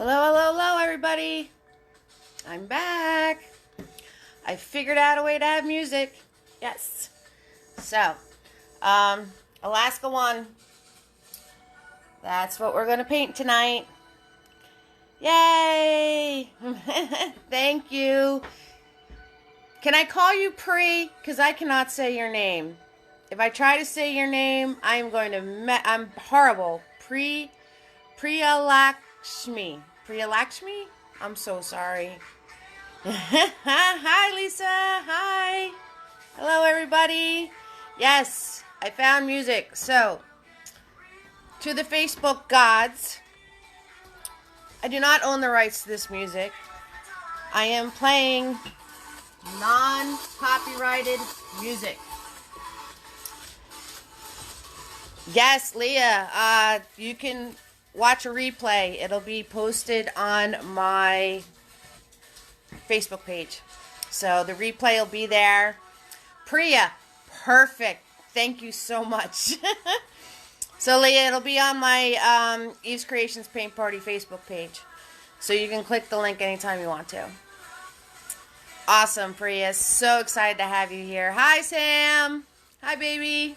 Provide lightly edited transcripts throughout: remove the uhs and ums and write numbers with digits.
Hello, hello, hello, everybody. I'm back. I figured out a way to have music. Yes. So, Alaska 1. That's what we're going to paint tonight. Yay! Thank you. Can I call you Pri? Because I cannot say your name. If I try to say your name, I'm going to... I'm horrible. Priyalakshmi. Priyalakshmi? I'm so sorry. Hi, Lisa. Hi. Hello, everybody. Yes, I found music. So, to the Facebook gods, I do not own the rights to this music. I am playing non-copyrighted music. Yes, Leah, you can watch a replay. It'll be posted on my Facebook page. So the replay will be there. Priya, perfect. Thank you so much. So Leah, it'll be on my Eve's Creations Paint Party Facebook page. So you can click the link anytime you want to. Awesome, Priya. So excited to have you here. Hi, Sam. Hi, baby.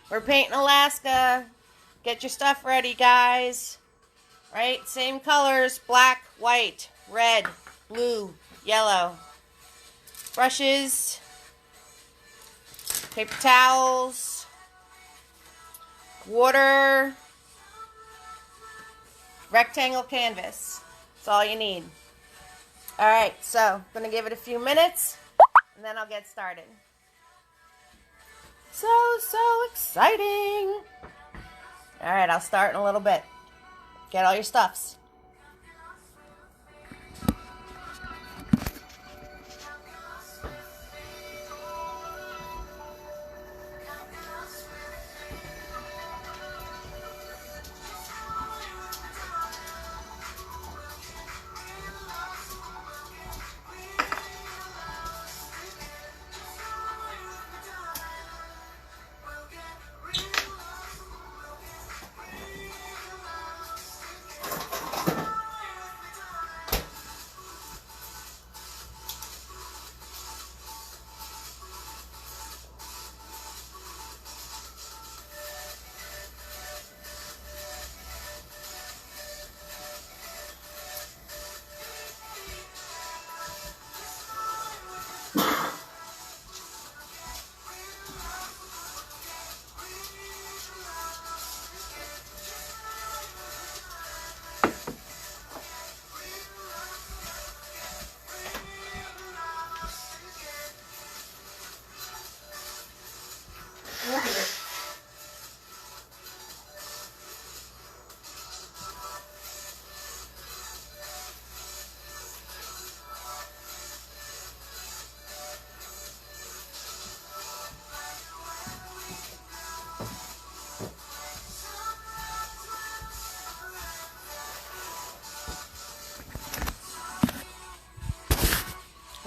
We're painting Alaska. Get your stuff ready, guys. Right? Same colors. Black, white, red, blue, yellow. Brushes. Paper towels. Water. Rectangle canvas. That's all you need. Alright, so I'm going to give it a few minutes, and then I'll get started. So exciting. Alright, I'll start in a little bit. Get all your stuffs.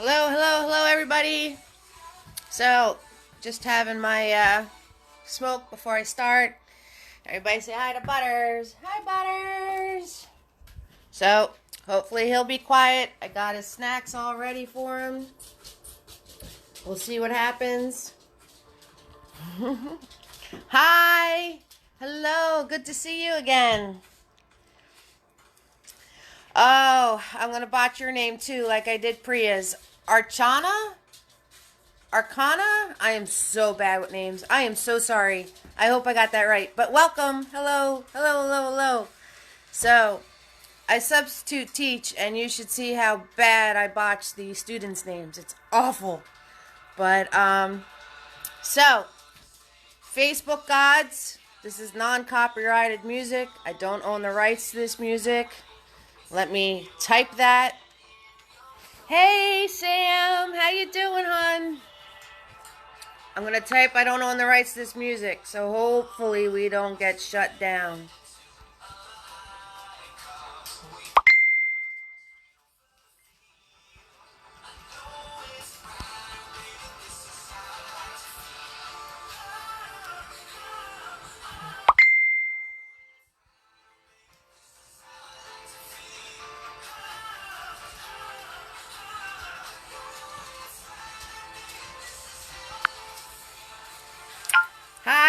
Hello, everybody. So, just having my smoke before I start. Everybody say hi to Butters. Hi, Butters. So, hopefully he'll be quiet. I got his snacks all ready for him. We'll see what happens. Hi. Hello. Good to see you again. Oh, I'm going to botch your name too, like I did Priya's. Archana? Arcana? I am so bad with names. I am so sorry. I hope I got that right. But welcome. Hello. Hello. So, I substitute teach, and you should see how bad I botch the students' names. It's awful. But, so, Facebook gods, this is non-copyrighted music. I don't own the rights to this music. Let me type that. Hey, Sam. How you doing, hon? I'm going to type I don't own the rights to this music, so hopefully we don't get shut down.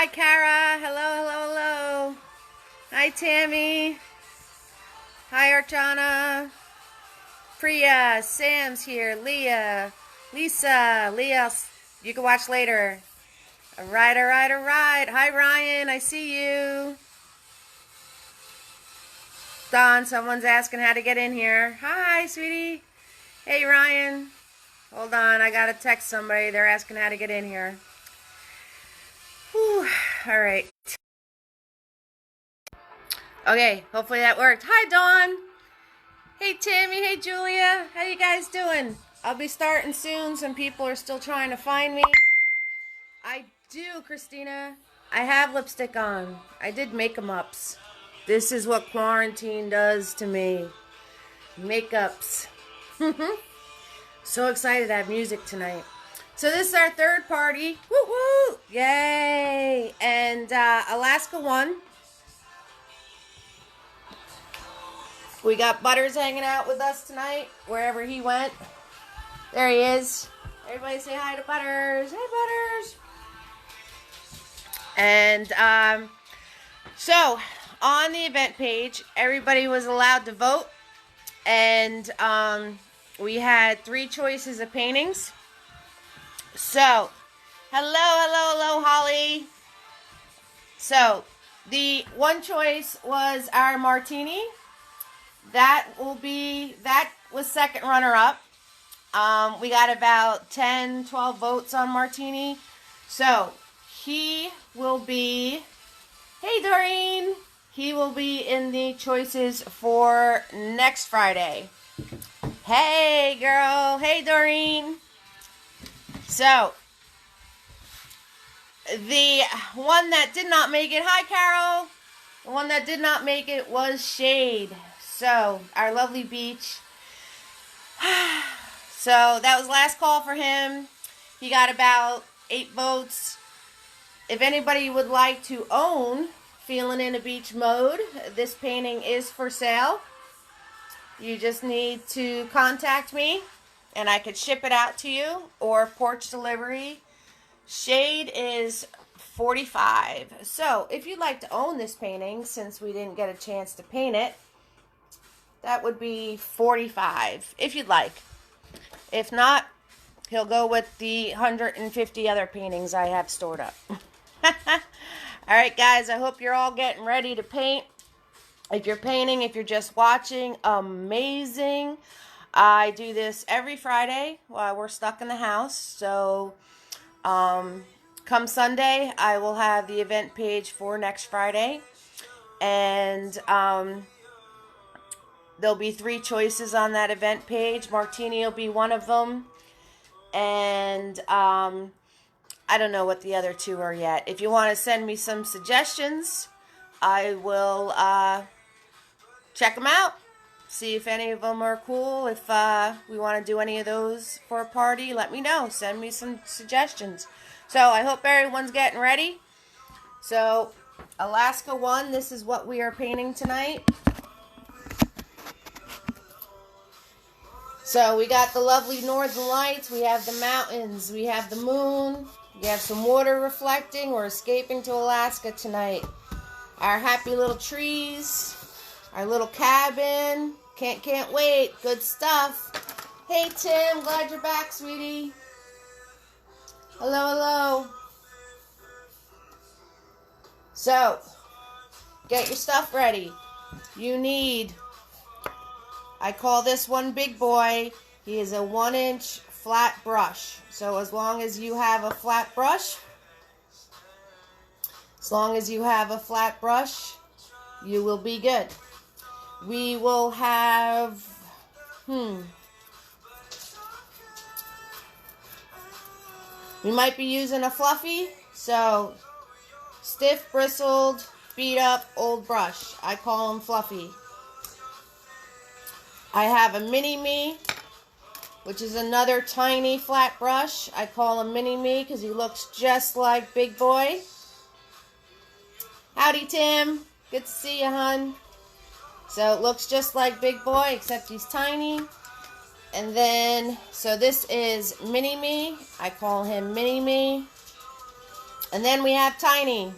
Hi, Kara. Hello, hello, hello. Hi, Tammy. Hi, Archana. Priya. Sam's here. Leah. Lisa. Leah, you can watch later. All right, all right, all right. Hi, Ryan. I see you. Don, someone's asking how to get in here. Hi, sweetie. Hey, Ryan. Hold on. I got to text somebody. They're asking how to get in here. Whew. All right. Okay, hopefully that worked. Hi, Dawn. Hey, Tammy. Hey, Julia. How you guys doing? I'll be starting soon. Some people are still trying to find me. I do, Christina. I have lipstick on. I did make-em-ups. This is what quarantine does to me. Makeups. So excited to have music tonight. So this is our third party. Woo woo! Yay! And Alaska won. We got Butters hanging out with us tonight, wherever he went. There he is. Everybody say hi to Butters. Hey, Butters. And so on the event page, everybody was allowed to vote. And we had 3 choices of paintings. So, hello, hello, hello, Holly. So, the one choice was our martini. That was second runner-up. We got about 10, 12 votes on martini. So, he will be, hey, Doreen. He will be in the choices for next Friday. Hey, girl. Hey, Doreen. So, the one that did not make it, hi, Carol. The one that did not make it was Shade. So, our lovely beach. So, that was last call for him. He got about 8 votes. If anybody would like to own Feeling in a Beach Mode, this painting is for sale. You just need to contact me, and I could ship it out to you, or porch delivery. Shade is $45. So, if you'd like to own this painting, since we didn't get a chance to paint it, that would be $45, if you'd like. If not, he'll go with the 150 other paintings I have stored up. Alright, guys, I hope you're all getting ready to paint. If you're painting, if you're just watching, amazing. I do this every Friday while we're stuck in the house. So, come Sunday, I will have the event page for next Friday. And there'll be 3 choices on that event page. Martini will be one of them. And I don't know what the other 2 are yet. If you want to send me some suggestions, I will check them out. See if any of them are cool. If we want to do any of those for a party, let me know. Send me some suggestions. So I hope everyone's getting ready. So Alaska won. This is what we are painting tonight. So we got the lovely northern lights. We have the mountains. We have the moon. We have some water reflecting. We're escaping to Alaska tonight. Our happy little trees. Our little cabin. Can't wait. Good stuff. Hey, Tim. Glad you're back, sweetie. Hello, hello. So, get your stuff ready. You need, I call this one Big Boy. He is a 1-inch flat brush. So as long as you have a flat brush, you will be good. We will have, we might be using a fluffy, so stiff, bristled, beat up, old brush. I call them fluffy. I have a mini-me, which is another tiny flat brush. I call him mini-me because he looks just like Big Boy. Howdy, Tim. Good to see you, hun. So it looks just like Big Boy, except he's tiny. And then, so this is Mini-Me. I call him Mini-Me. And then we have tiny.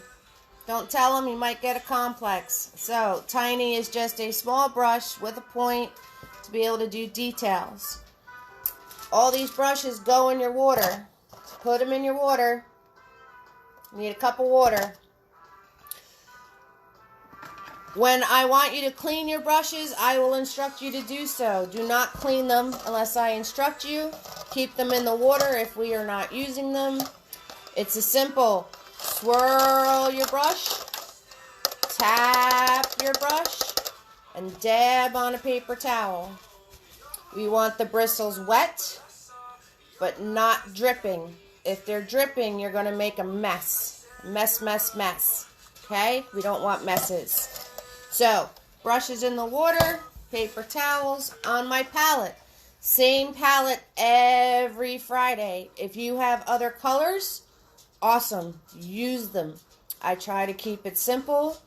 Don't tell him, you might get a complex. So tiny is just a small brush with a point to be able to do details. All these brushes go in your water. Put them in your water. You need a cup of water. When I want you to clean your brushes, I will instruct you to do so. Do not clean them unless I instruct you. Keep them in the water if we are not using them. It's a simple swirl your brush, tap your brush, and dab on a paper towel. We want the bristles wet, but not dripping. If they're dripping, you're going to make a mess. Mess, mess, mess. Okay? We don't want messes. So, brushes in the water, paper towels on my palette. Same palette every Friday. If you have other colors, awesome. Use them. I try to keep it simple.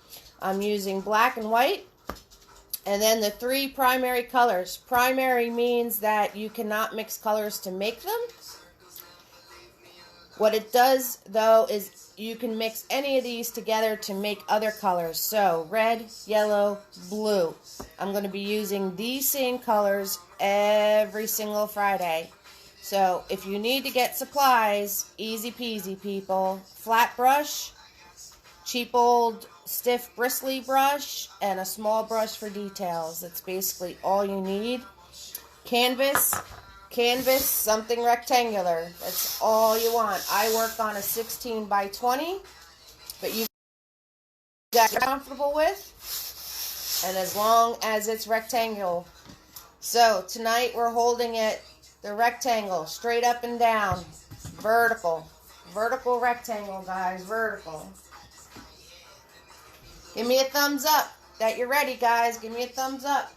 I'm using black and white. And then the 3 primary colors. Primary means that you cannot mix colors to make them. What it does, though, is you can mix any of these together to make other colors. So, red, yellow, blue. I'm going to be using these same colors every single Friday. So, if you need to get supplies, easy peasy, people. Flat brush, cheap old stiff bristly brush, and a small brush for details. That's basically all you need. Canvas, something rectangular. That's all you want. I work on a 16 by 20, but you guys are comfortable with, and as long as it's rectangular. So tonight we're holding it the rectangle, straight up and down, vertical rectangle, guys, vertical. Give me a thumbs up that you're ready, guys. Give me a thumbs up.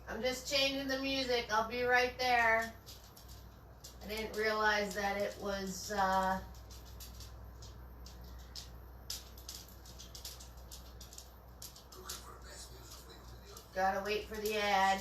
I'm just changing the music. I'll be right there. I didn't realize that it was, gotta wait for the ad.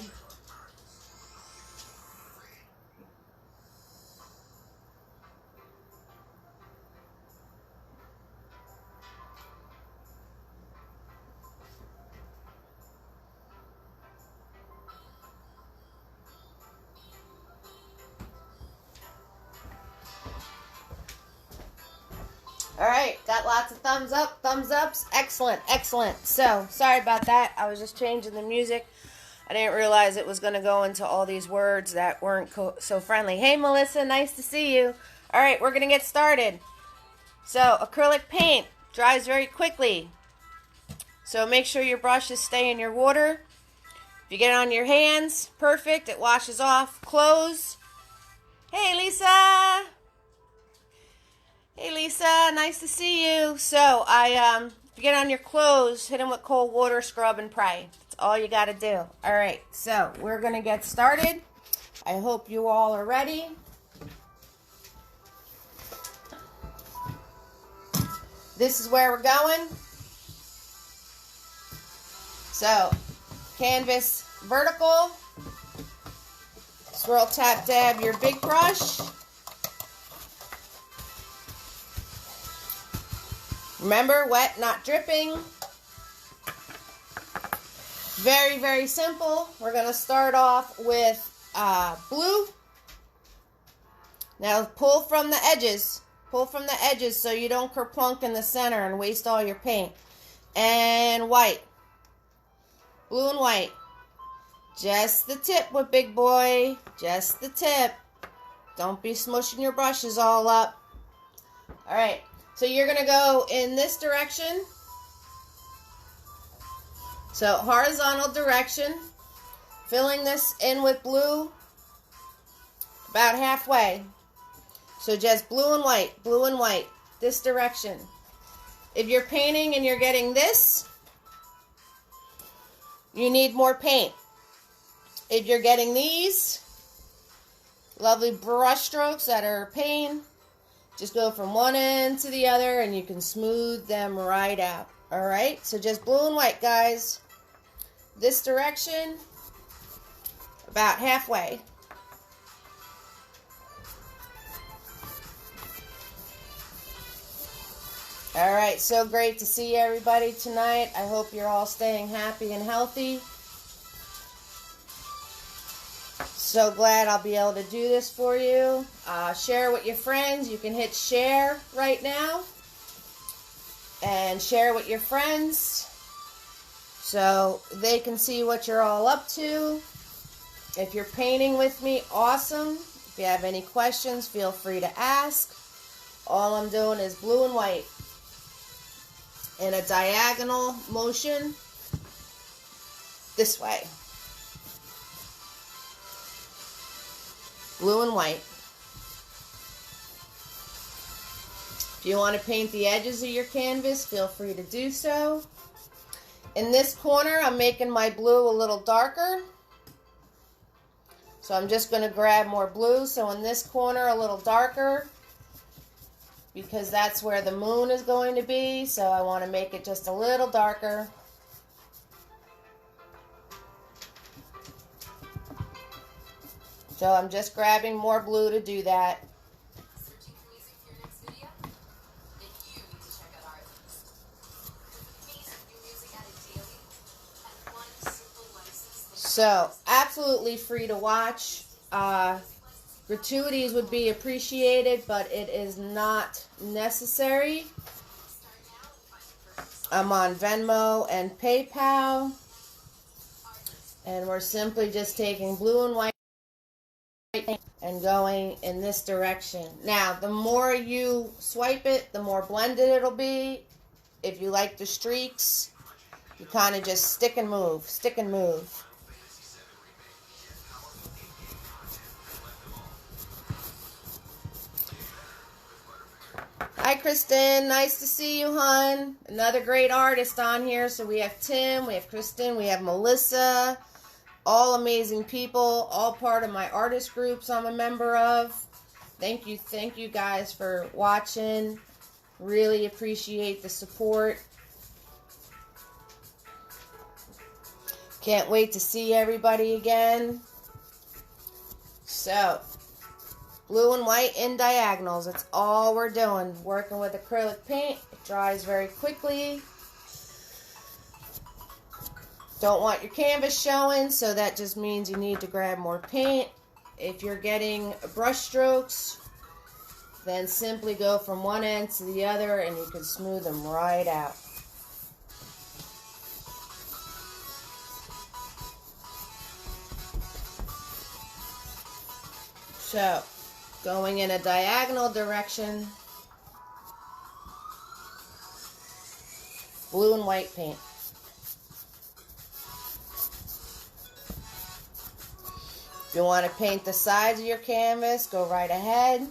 All right, got lots of thumbs up, thumbs ups. Excellent, excellent. So, sorry about that. I was just changing the music. I didn't realize it was going to go into all these words that weren't so friendly. Hey, Melissa, nice to see you. All right, we're going to get started. So, acrylic paint dries very quickly. So, make sure your brushes stay in your water. If you get it on your hands, perfect. It washes off. Close. Hey, Lisa. Hey Lisa, nice to see you. So if you get on your clothes, hit them with cold water, scrub, and pray. That's all you got to do. All right, so we're going to get started. I hope you all are ready. This is where we're going. So, canvas vertical. Swirl, tap, dab your big brush. Remember, wet, not dripping. Very, very simple. We're going to start off with blue. Now pull from the edges. Pull from the edges so you don't kerplunk in the center and waste all your paint. And white. Blue and white. Just the tip with big boy. Just the tip. Don't be smushing your brushes all up. All right. So you're going to go in this direction, So horizontal direction, filling this in with blue about halfway. So just blue and white, this direction. If you're painting and you're getting this, you need more paint. If you're getting these lovely brush strokes that are paint, just go from one end to the other and you can smooth them right out. All right, so just blue and white, guys. This direction, about halfway. All right, so great to see everybody tonight. I hope you're all staying happy and healthy. So glad I'll be able to do this for you. Share with your friends. You can hit share right now. And share with your friends so they can see what you're all up to. If you're painting with me, awesome. If you have any questions, feel free to ask. All I'm doing is blue and white in a diagonal motion this way. Blue and white. If you want to paint the edges of your canvas, feel free to do so. In this corner, I'm making my blue a little darker. So I'm just going to grab more blue. So in this corner, a little darker, because that's where the moon is going to be. So I want to make it just a little darker. So I'm just grabbing more blue to do that. So, absolutely free to watch. Gratuities would be appreciated, but it is not necessary. I'm on Venmo and PayPal. And we're simply just taking blue and white and going in this direction. Now, the more you swipe it, the more blended it'll be. If you like the streaks, you kind of just stick and move, stick and move. Hi, Kristen. Nice to see you, hon. Another great artist on here. So we have Tim, we have Kristen, we have Melissa. All amazing people, all part of my artist groups I'm a member of. Thank you guys for watching. Really appreciate the support. Can't wait to see everybody again. So, blue and white in diagonals. That's all we're doing. Working with acrylic paint. It dries very quickly. Don't want your canvas showing, so that just means you need to grab more paint. If you're getting brush strokes, then simply go from one end to the other and you can smooth them right out. So, going in a diagonal direction, blue and white paint. If you want to paint the sides of your canvas, go right ahead.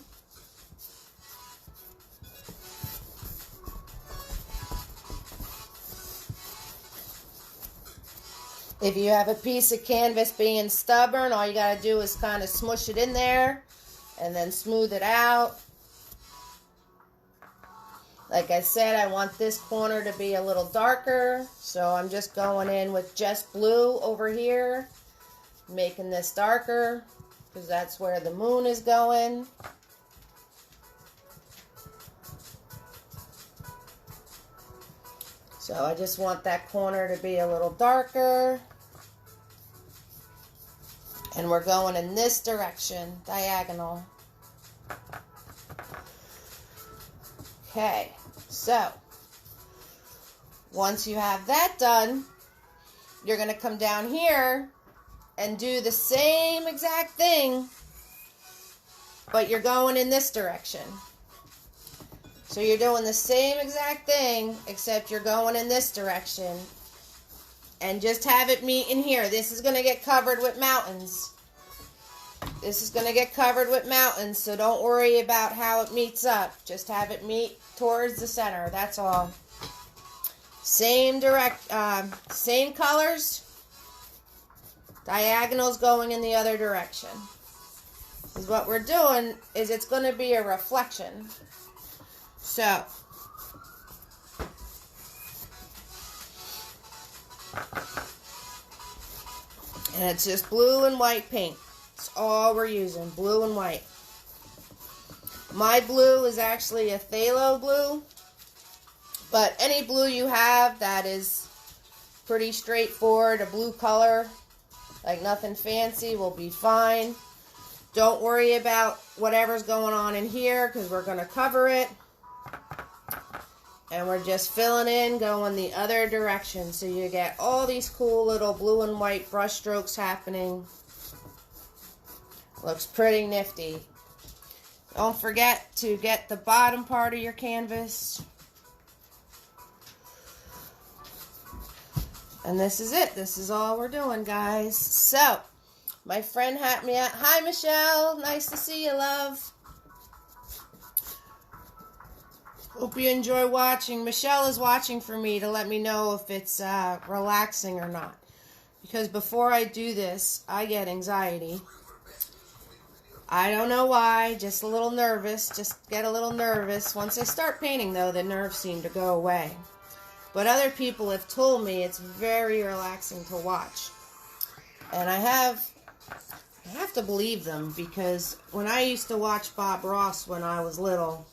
If you have a piece of canvas being stubborn, all you got to do is kind of smush it in there and then smooth it out. Like I said, I want this corner to be a little darker, so I'm just going in with just blue over here, making this darker because that's where the moon is going. So I just want that corner to be a little darker. And we're going in this direction, diagonal. Okay, so once you have that done, you're going to come down here and do the same exact thing, but you're going in this direction. So you're doing the same exact thing, except you're going in this direction. and just have it meet in here. This is going to get covered with mountains. This is going to get covered with mountains, so don't worry about how it meets up. Just have it meet towards the center. That's all. Same colors. Diagonals going in the other direction. Because what we're doing is it's going to be a reflection. So, and it's just blue and white paint. That's all we're using, blue and white. My blue is actually a phthalo blue, but any blue you have that is pretty straightforward, a blue color, like nothing fancy, will be fine. Don't worry about whatever's going on in here because we're going to cover it. And we're just filling in, going the other direction. So you get all these cool little blue and white brush strokes happening. Looks pretty nifty. Don't forget to get the bottom part of your canvas. And this is it. This is all we're doing, guys. So, my friend had me at. Hi, Michelle. Nice to see you, love. Hope you enjoy watching. Michelle is watching for me to let me know if it's relaxing or not. Because before I do this, I get anxiety. I don't know why, just a little nervous. Just get a little nervous. Once I start painting, though, the nerves seem to go away. But other people have told me it's very relaxing to watch. And I have to believe them, because when I used to watch Bob Ross when I was little,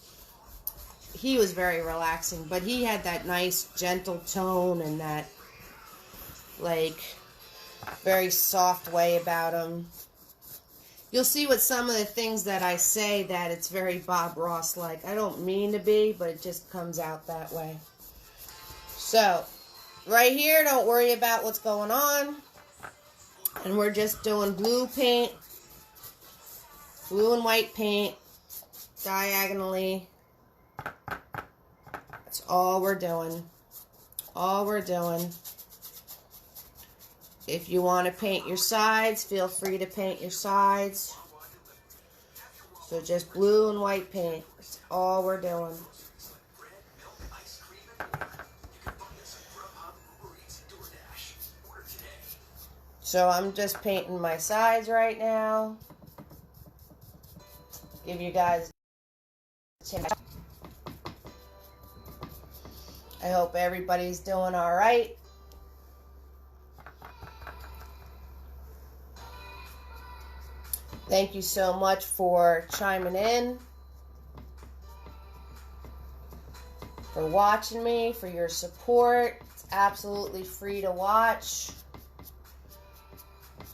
he was very relaxing, but he had that nice gentle tone and that like very soft way about him. You'll see with some of the things that I say that it's very Bob Ross like. I don't mean to be, but it just comes out that way. So, right here, don't worry about what's going on. And we're just doing blue paint, blue and white paint, diagonally. That's all we're doing. All we're doing. If you want to paint your sides, feel free to paint your sides. So just blue and white paint. That's all we're doing. So I'm just painting my sides right now. Give you guys a chance. I hope everybody's doing all right. Thank you so much for chiming in, for watching me, for your support. It's absolutely free to watch.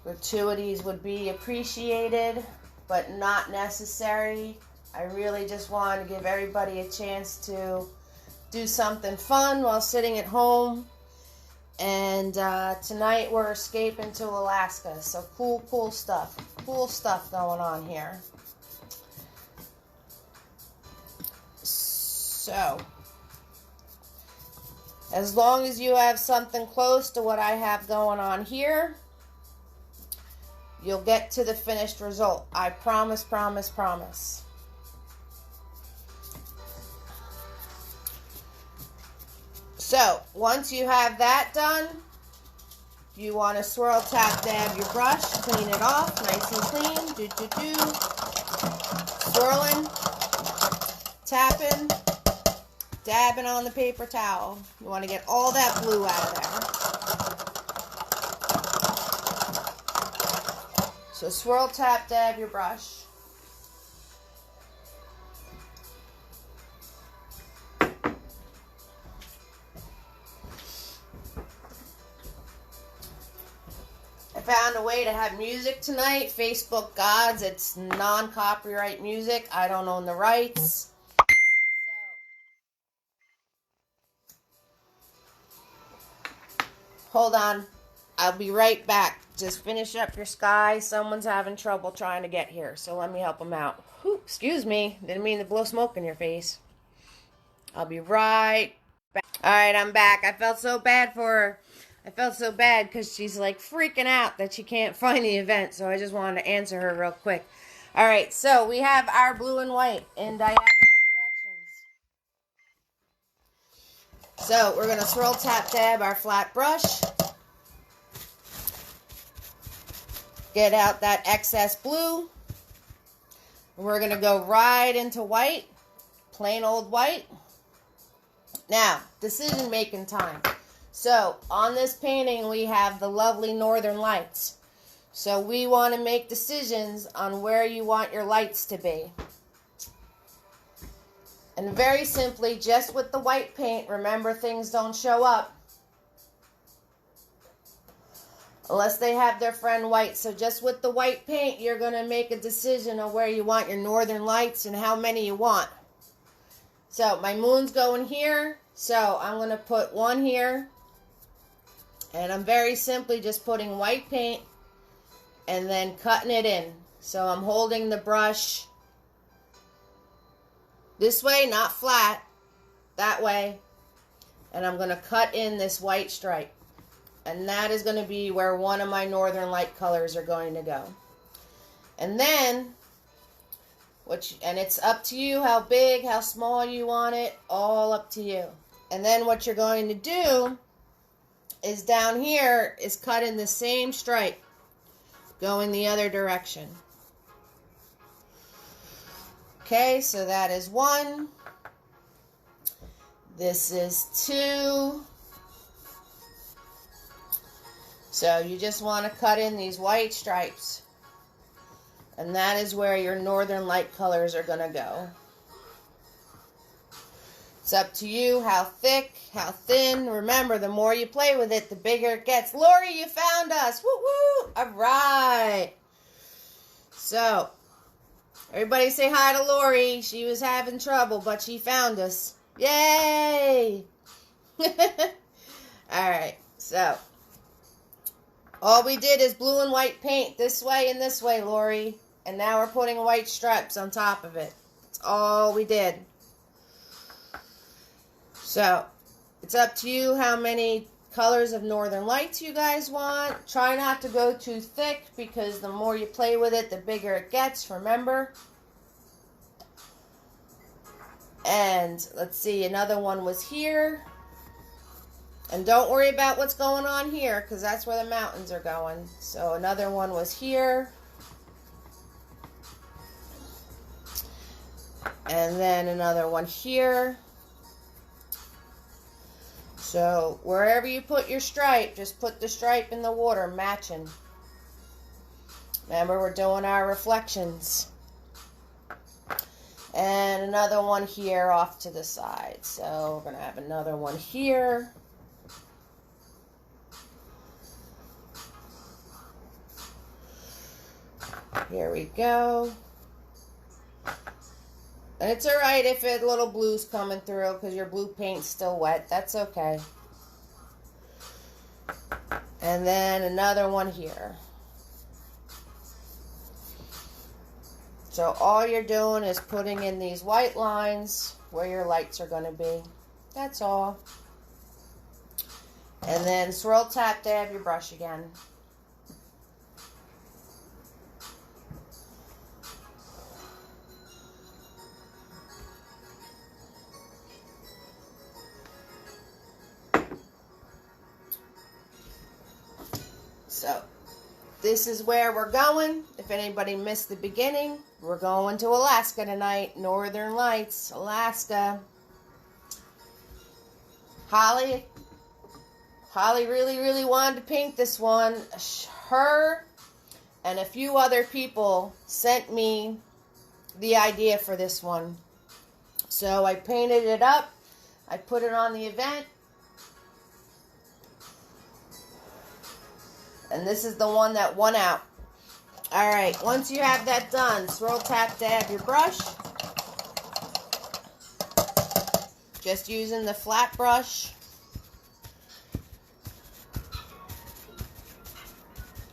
Gratuities would be appreciated, but not necessary. I really just wanted to give everybody a chance to do something fun while sitting at home. And tonight we're escaping to Alaska. So cool stuff. Cool stuff going on here. So, as long as you have something close to what I have going on here, you'll get to the finished result. I promise, promise, promise. So, once you have that done, you want to swirl, tap, dab your brush, clean it off, nice and clean, swirling, tapping, dabbing on the paper towel. You want to get all that blue out of there. So swirl, tap, dab your brush. Found a way to have music tonight. Facebook gods, it's non-copyright music. I don't own the rights. So, hold on. I'll be right back. Just finish up your sky. Someone's having trouble trying to get here, so let me help them out. Whew, excuse me. Didn't mean to blow smoke in your face. I'll be right back. Alright, I'm back. I felt so bad for her. I felt so bad because she's like freaking out that she can't find the event. So I just wanted to answer her real quick. All right, so we have our blue and white in diagonal directions. So we're going to swirl, tap, dab our flat brush. Get out that excess blue. We're going to go right into white, plain old white. Now, decision making time. So, on this painting, we have the lovely northern lights. So, we want to make decisions on where you want your lights to be. And very simply, just with the white paint, remember things don't show up unless they have their friend white. So just with the white paint, you're going to make a decision on where you want your northern lights and how many you want. So my moon's going here, so I'm going to put one here. And I'm very simply just putting white paint and then cutting it in. So I'm holding the brush this way, not flat, that way. And I'm going to cut in this white stripe. And that is going to be where one of my northern light colors are going to go. And then, and it's up to you how big, how small you want it, all up to you. And then what you're going to do is down here is cut in the same stripe, going the other direction. Okay, so that is 1. This is 2. So you just want to cut in these white stripes. And that is where your northern light colors are going to go. It's up to you how thick, how thin. Remember, the more you play with it, the bigger it gets. Lori, you found us. Woo woo. All right. So, everybody say hi to Lori. She was having trouble, but she found us. Yay. All right. So, all we did is blue and white paint this way and this way, Lori. And now we're putting white stripes on top of it. That's all we did. So, it's up to you how many colors of northern lights you guys want. Try not to go too thick because the more you play with it, the bigger it gets, remember. And let's see, another one was here. And don't worry about what's going on here because that's where the mountains are going. So another one was here. And then another one here. So wherever you put your stripe, just put the stripe in the water, matching. Remember, we're doing our reflections. And another one here off to the side. So we're going to have another one here. Here we go. And it's alright if a little blue's coming through because your blue paint's still wet. That's okay. And then another one here. So all you're doing is putting in these white lines where your lights are going to be. That's all. And then swirl, tap, dab your brush again. So, this is where we're going. If anybody missed the beginning, we're going to Alaska tonight. Northern Lights, Alaska. Holly really, really wanted to paint this one. Her and a few other people sent me the idea for this one. So I painted it up. I put it on the event. And this is the one that won out. Alright, once you have that done, swirl, tap, dab your brush. Just using the flat brush.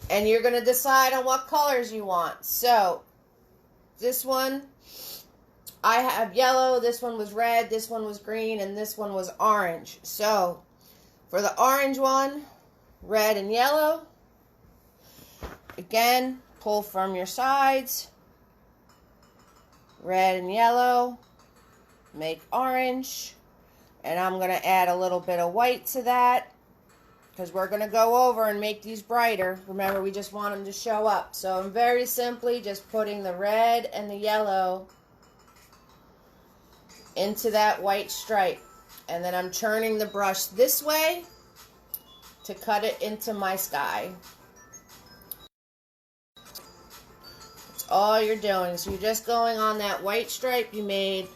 And you're going to decide on what colors you want. So, this one, I have yellow, this one was red, this one was green, and this one was orange. So, for the orange one, red and yellow. Again, pull from your sides. Red and yellow. Make orange. And I'm going to add a little bit of white to that, because we're going to go over and make these brighter. Remember, we just want them to show up. So I'm very simply just putting the red and the yellow into that white stripe. And then I'm turning the brush this way to cut it into my sky. That's all you're doing. So you're just going on that white stripe you made.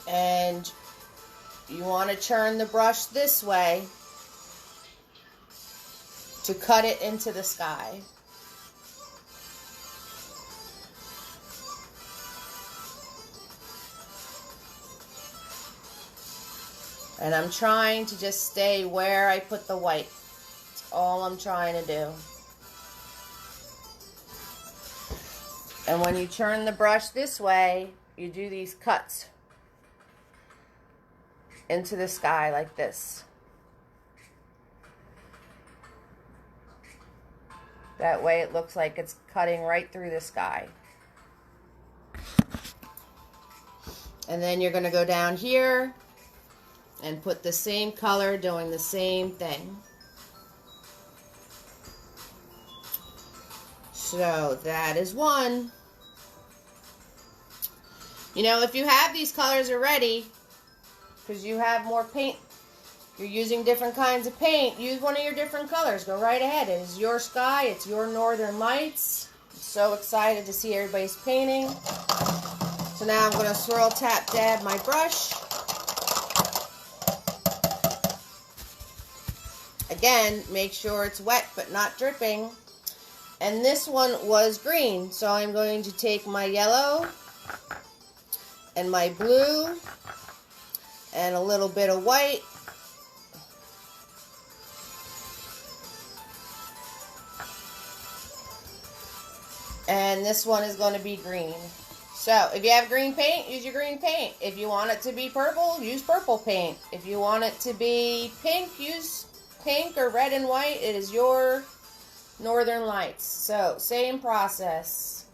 And you want to turn the brush this way to cut it into the sky. And I'm trying to just stay where I put the white. That's all I'm trying to do. And when you turn the brush this way, you do these cuts into the sky like this. That way it looks like it's cutting right through the sky. And then you're going to go down here and put the same color, doing the same thing. So that is one. You know, if you have these colors already, because you have more paint, you're using different kinds of paint, use one of your different colors. Go right ahead. It is your sky. It's your northern lights. I'm so excited to see everybody's painting. So now I'm going to swirl, tap, dab my brush. Again, make sure it's wet but not dripping. And this one was green, so I'm going to take my yellow and my blue and a little bit of white. And this one is going to be green. So if you have green paint, use your green paint. If you want it to be purple, use purple paint. If you want it to be pink, use pink or red and white. It is your northern lights. So same process.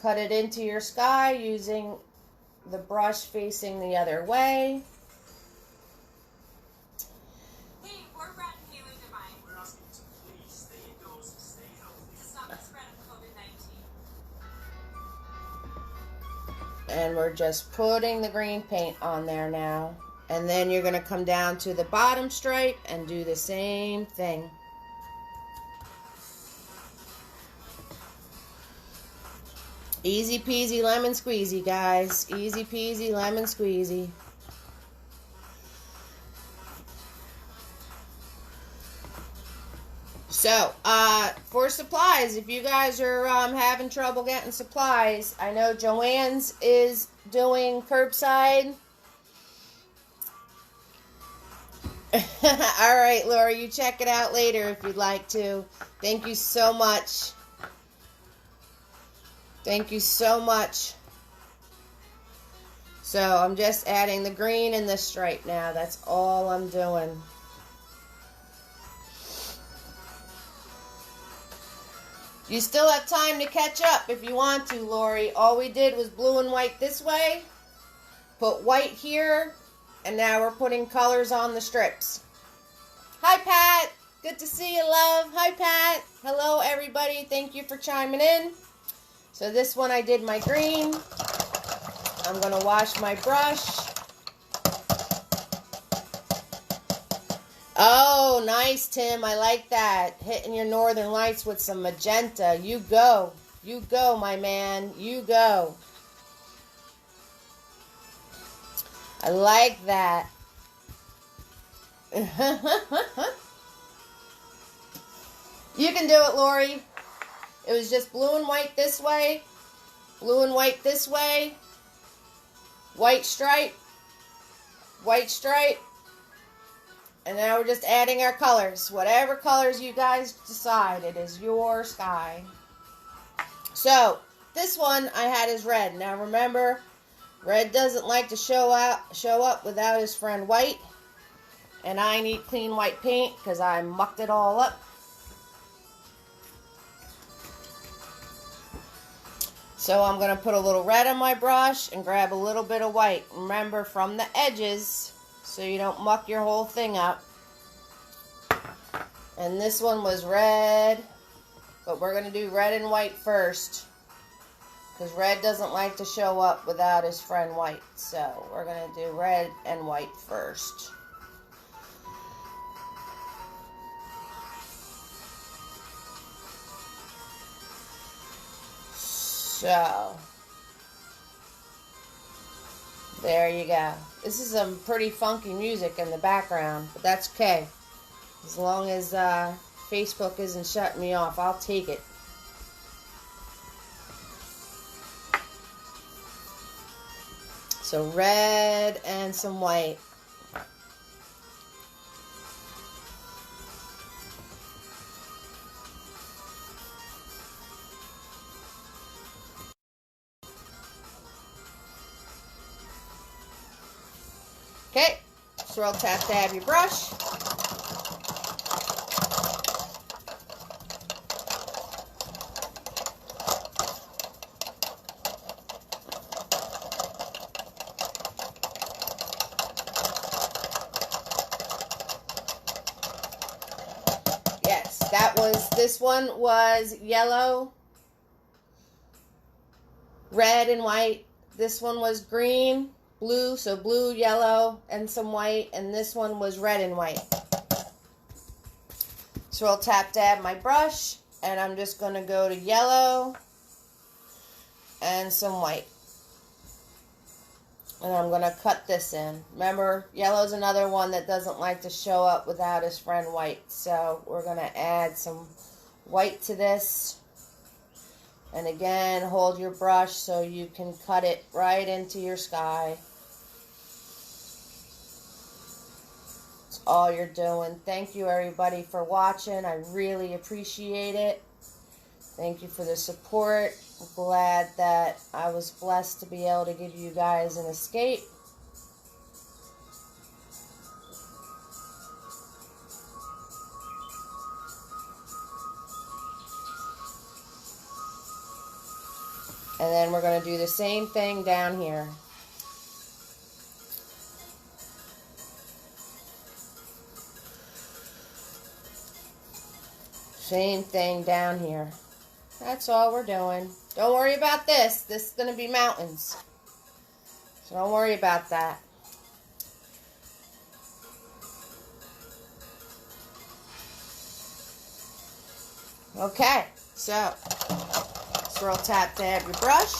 Cut it into your sky using the brush facing the other way. Hey, we're Brett and Haley Divine. We're asking you to please stay indoors and stay healthy to stop the spread of COVID-19. And we're just putting the green paint on there now. And then you're going to come down to the bottom stripe and do the same thing. Easy peasy lemon squeezy, guys. Easy peasy lemon squeezy. So, for supplies, if you guys are having trouble getting supplies, I know Joanne's is doing curbside. All right, Laura, you check it out later if you'd like to. Thank you so much. Thank you so much. So I'm just adding the green and the stripe now. That's all I'm doing. You still have time to catch up if you want to, Lori. All we did was blue and white this way. Put white here. And now we're putting colors on the strips. Hi, Pat. Good to see you, love. Hi, Pat. Hello, everybody. Thank you for chiming in. So this one I did my green. I'm going to wash my brush. Oh, nice, Tim. I like that. Hitting your northern lights with some magenta. You go. You go, my man. You go. I like that. You can do it, Lori. It was just blue and white this way, blue and white this way, white stripe, and now we're just adding our colors. Whatever colors you guys decide, it is your sky. So, this one I had as red. Now remember, red doesn't like to show up without his friend white. And I need clean white paint because I mucked it all up. So I'm going to put a little red on my brush and grab a little bit of white. Remember, from the edges, so you don't muck your whole thing up. And this one was red, but we're going to do red and white first, because red doesn't like to show up without his friend white. So we're going to do red and white first. So, there you go. This is some pretty funky music in the background, but that's okay. As long as Facebook isn't shutting me off, I'll take it. So red and some white. Okay, swirl, tap, dab your brush. Yes, this one was yellow, red, and white. This one was green, blue, so blue, yellow, and some white. And this one was red and white. Swirl, tap, dab my brush. And I'm just going to go to yellow and some white. And I'm going to cut this in. Remember, yellow's another one that doesn't like to show up without his friend white. So we're going to add some white to this. And again, hold your brush so you can cut it right into your sky. That's all you're doing. Thank you, everybody, for watching. I really appreciate it. Thank you for the support. I'm glad that I was blessed to be able to give you guys an escape. And then we're going to do the same thing down here. Same thing down here. That's all we're doing. Don't worry about this. This is going to be mountains. So don't worry about that. Okay, so swirl, tap, dab your brush.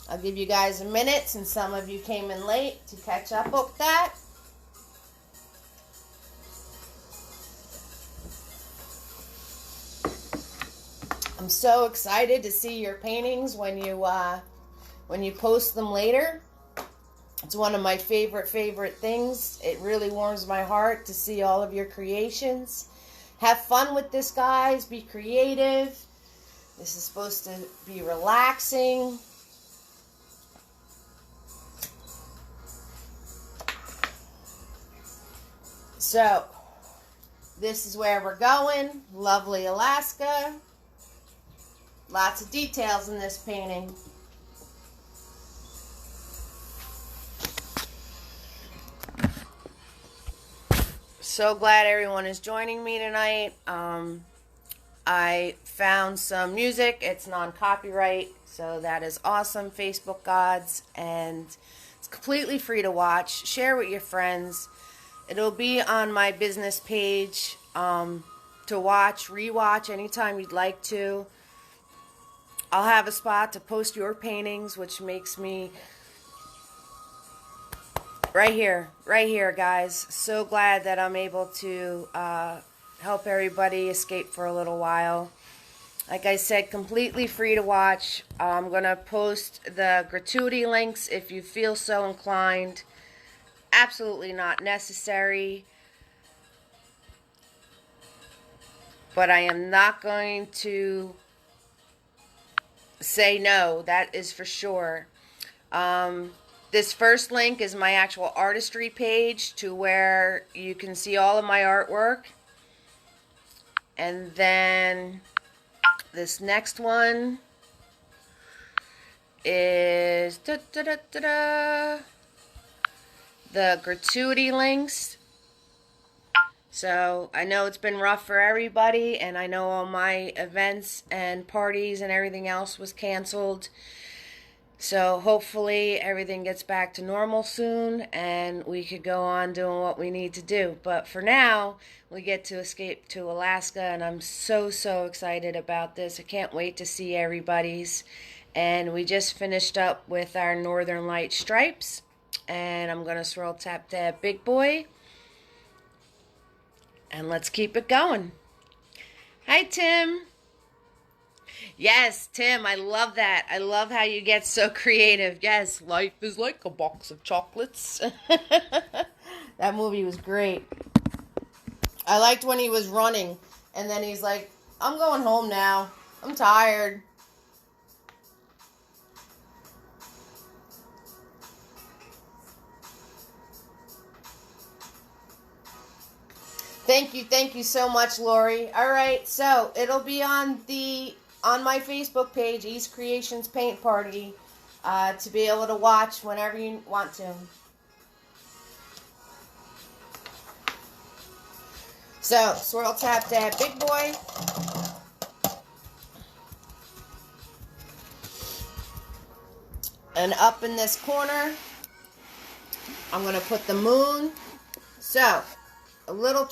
I'll give you guys a minute since some of you came in late to catch up with that. I'm so excited to see your paintings when you post them later. It's one of my favorite things. It really warms my heart to see all of your creations. Have fun with this, guys. Be creative. This is supposed to be relaxing. So, this is where we're going. Lovely Alaska. Lots of details in this painting. So glad everyone is joining me tonight. I found some music. It's non-copyright, so that is awesome, Facebook gods. And it's completely free to watch. Share with your friends. It'll be on my business page to watch, rewatch anytime you'd like to. I'll have a spot to post your paintings, which makes me right here, guys. So glad that I'm able to help everybody escape for a little while. Like I said, completely free to watch. I'm going to post the gratuity links if you feel so inclined. Absolutely not necessary. But I am not going to say no, that is for sure. This first link is my actual artistry page to where you can see all of my artwork. And then this next one is the gratuity links. So I know it's been rough for everybody, and I know all my events and parties and everything else was canceled. So hopefully everything gets back to normal soon and we could go on doing what we need to do. But for now, we get to escape to Alaska, and I'm so excited about this. I can't wait to see everybody's. And we just finished up with our Northern Light stripes, and I'm going to swirl tap dab big boy. And let's keep it going. Hi, Tim. Yes, Tim, I love that. I love how you get so creative. Yes, life is like a box of chocolates. That movie was great. I liked when he was running, and then he's like, I'm going home now. I'm tired. Thank you so much, Lori. All right, so it'll be on my Facebook page, East Creations Paint Party, to be able to watch whenever you want to. So, swirl tap dab big boy. And up in this corner, I'm going to put the moon. So, a little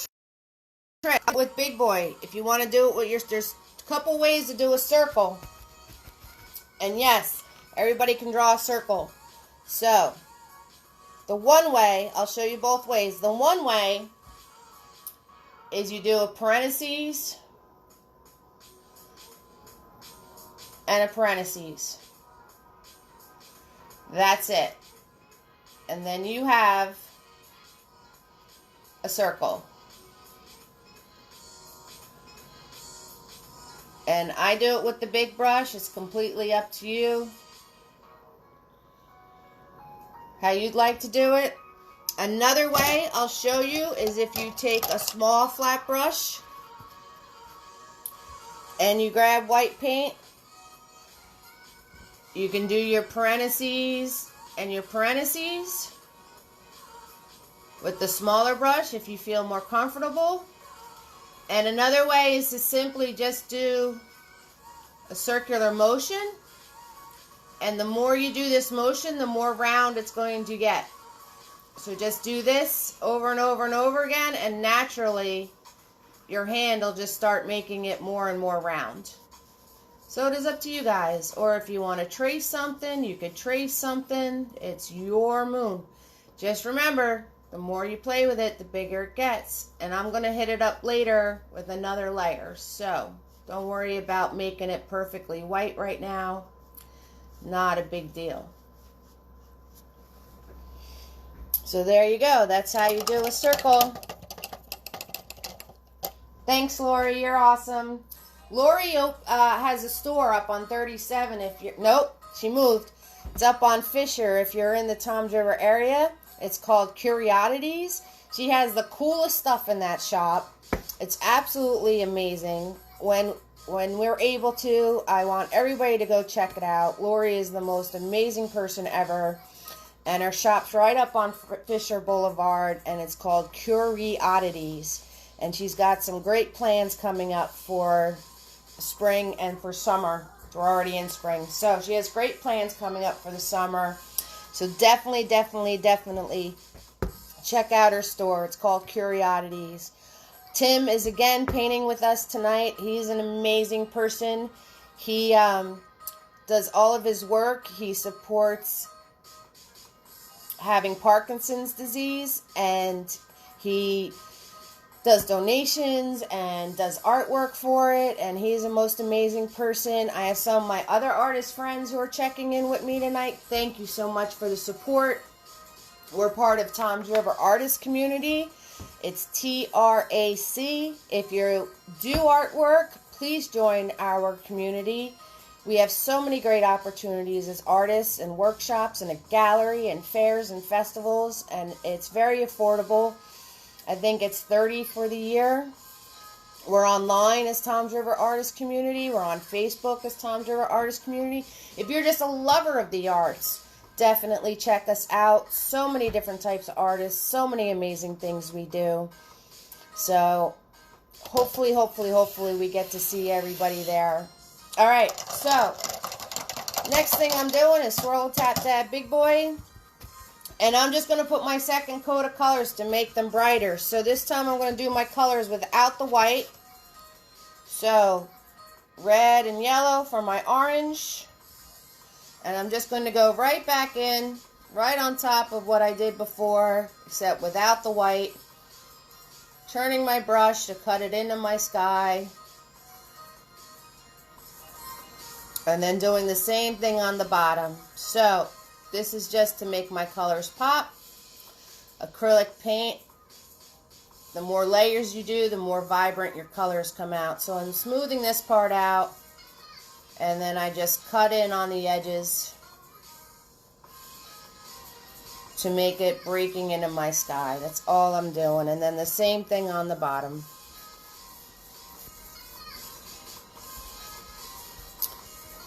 trick with big boy. If you want to do it with there's a couple ways to do a circle. And yes, everybody can draw a circle. So, the one way, I'll show you both ways. The one way is you do a parentheses and a parentheses. That's it. And then you have a circle. And I do it with the big brush. It's completely up to you how you'd like to do it. Another way I'll show you is if you take a small flat brush and you grab white paint. You can do your parentheses and your parentheses with the smaller brush if you feel more comfortable. And another way is to simply just do a circular motion. And the more you do this motion, the more round it's going to get. So just do this over and over and over again, and naturally your hand will just start making it more and more round. So it is up to you guys. Or if you want to trace something, you could trace something. It's your moon. Just remember, the more you play with it, the bigger it gets. And I'm going to hit it up later with another layer. So don't worry about making it perfectly white right now. Not a big deal. So there you go. That's how you do a circle. Thanks, Lori. You're awesome. Lori has a store up on 37 if you're... Nope, she moved. It's up on Fisher if you're in the Toms River area. It's called Curiosities. She has the coolest stuff in that shop. It's absolutely amazing. When we're able to, I want everybody to go check it out. Lori is the most amazing person ever. And her shop's right up on Fisher Boulevard, and it's called Curiosities. And she's got some great plans coming up for spring and for summer. We're already in spring. So she has great plans coming up for the summer. So definitely check out her store. It's called Curiosities. Tim is again painting with us tonight. He's an amazing person. He does all of his work. He supports having Parkinson's disease, and he does donations and does artwork for it, and he's the most amazing person. I have some of my other artist friends who are checking in with me tonight. Thank you so much for the support. We're part of Toms River Artist Community. It's TRAC. If you do artwork, please join our community. We have so many great opportunities as artists and workshops and a gallery and fairs and festivals, and it's very affordable. I think it's $30 for the year. We're online as Tom's River Artist Community. We're on Facebook as Tom's River Artist Community. If you're just a lover of the arts, definitely check us out. So many different types of artists, so many amazing things we do. So hopefully we get to see everybody there. All right, so next thing I'm doing is Swirl Tap Dab Big Boy. And I'm just going to put my second coat of colors to make them brighter. So this time I'm going to do my colors without the white. So red and yellow for my orange. And I'm just going to go right back in, right on top of what I did before, except without the white. Turning my brush to cut it into my sky. And then doing the same thing on the bottom. So this is just to make my colors pop. Acrylic paint, the more layers you do, the more vibrant your colors come out. So I'm smoothing this part out, and then I just cut in on the edges to make it breaking into my sky. That's all I'm doing. And then the same thing on the bottom.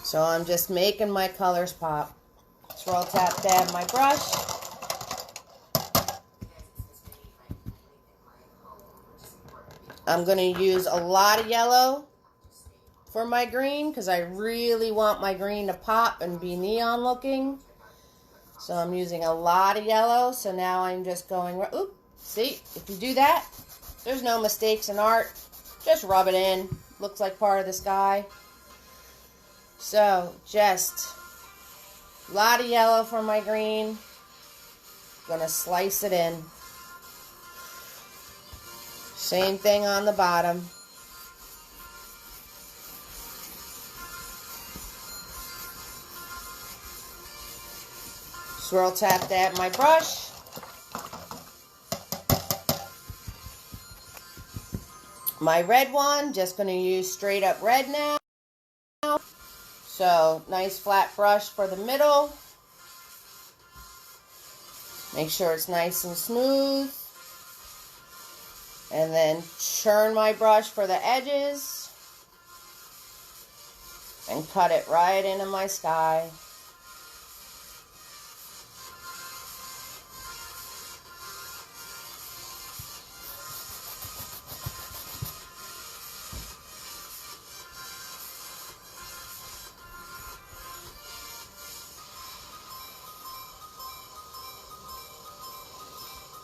So I'm just making my colors pop. Swirl, tap, dab my brush. I'm going to use a lot of yellow for my green because I really want my green to pop and be neon looking. So I'm using a lot of yellow. So now I'm just going, oop, see, if you do that, there's no mistakes in art. Just rub it in. Looks like part of the sky. So just a lot of yellow for my green. Gonna slice it in. Same thing on the bottom. Swirl, tap, dab my brush. My red one, just gonna use straight up red now. So, nice flat brush for the middle. Make sure it's nice and smooth. And then churn my brush for the edges. And cut it right into my sky.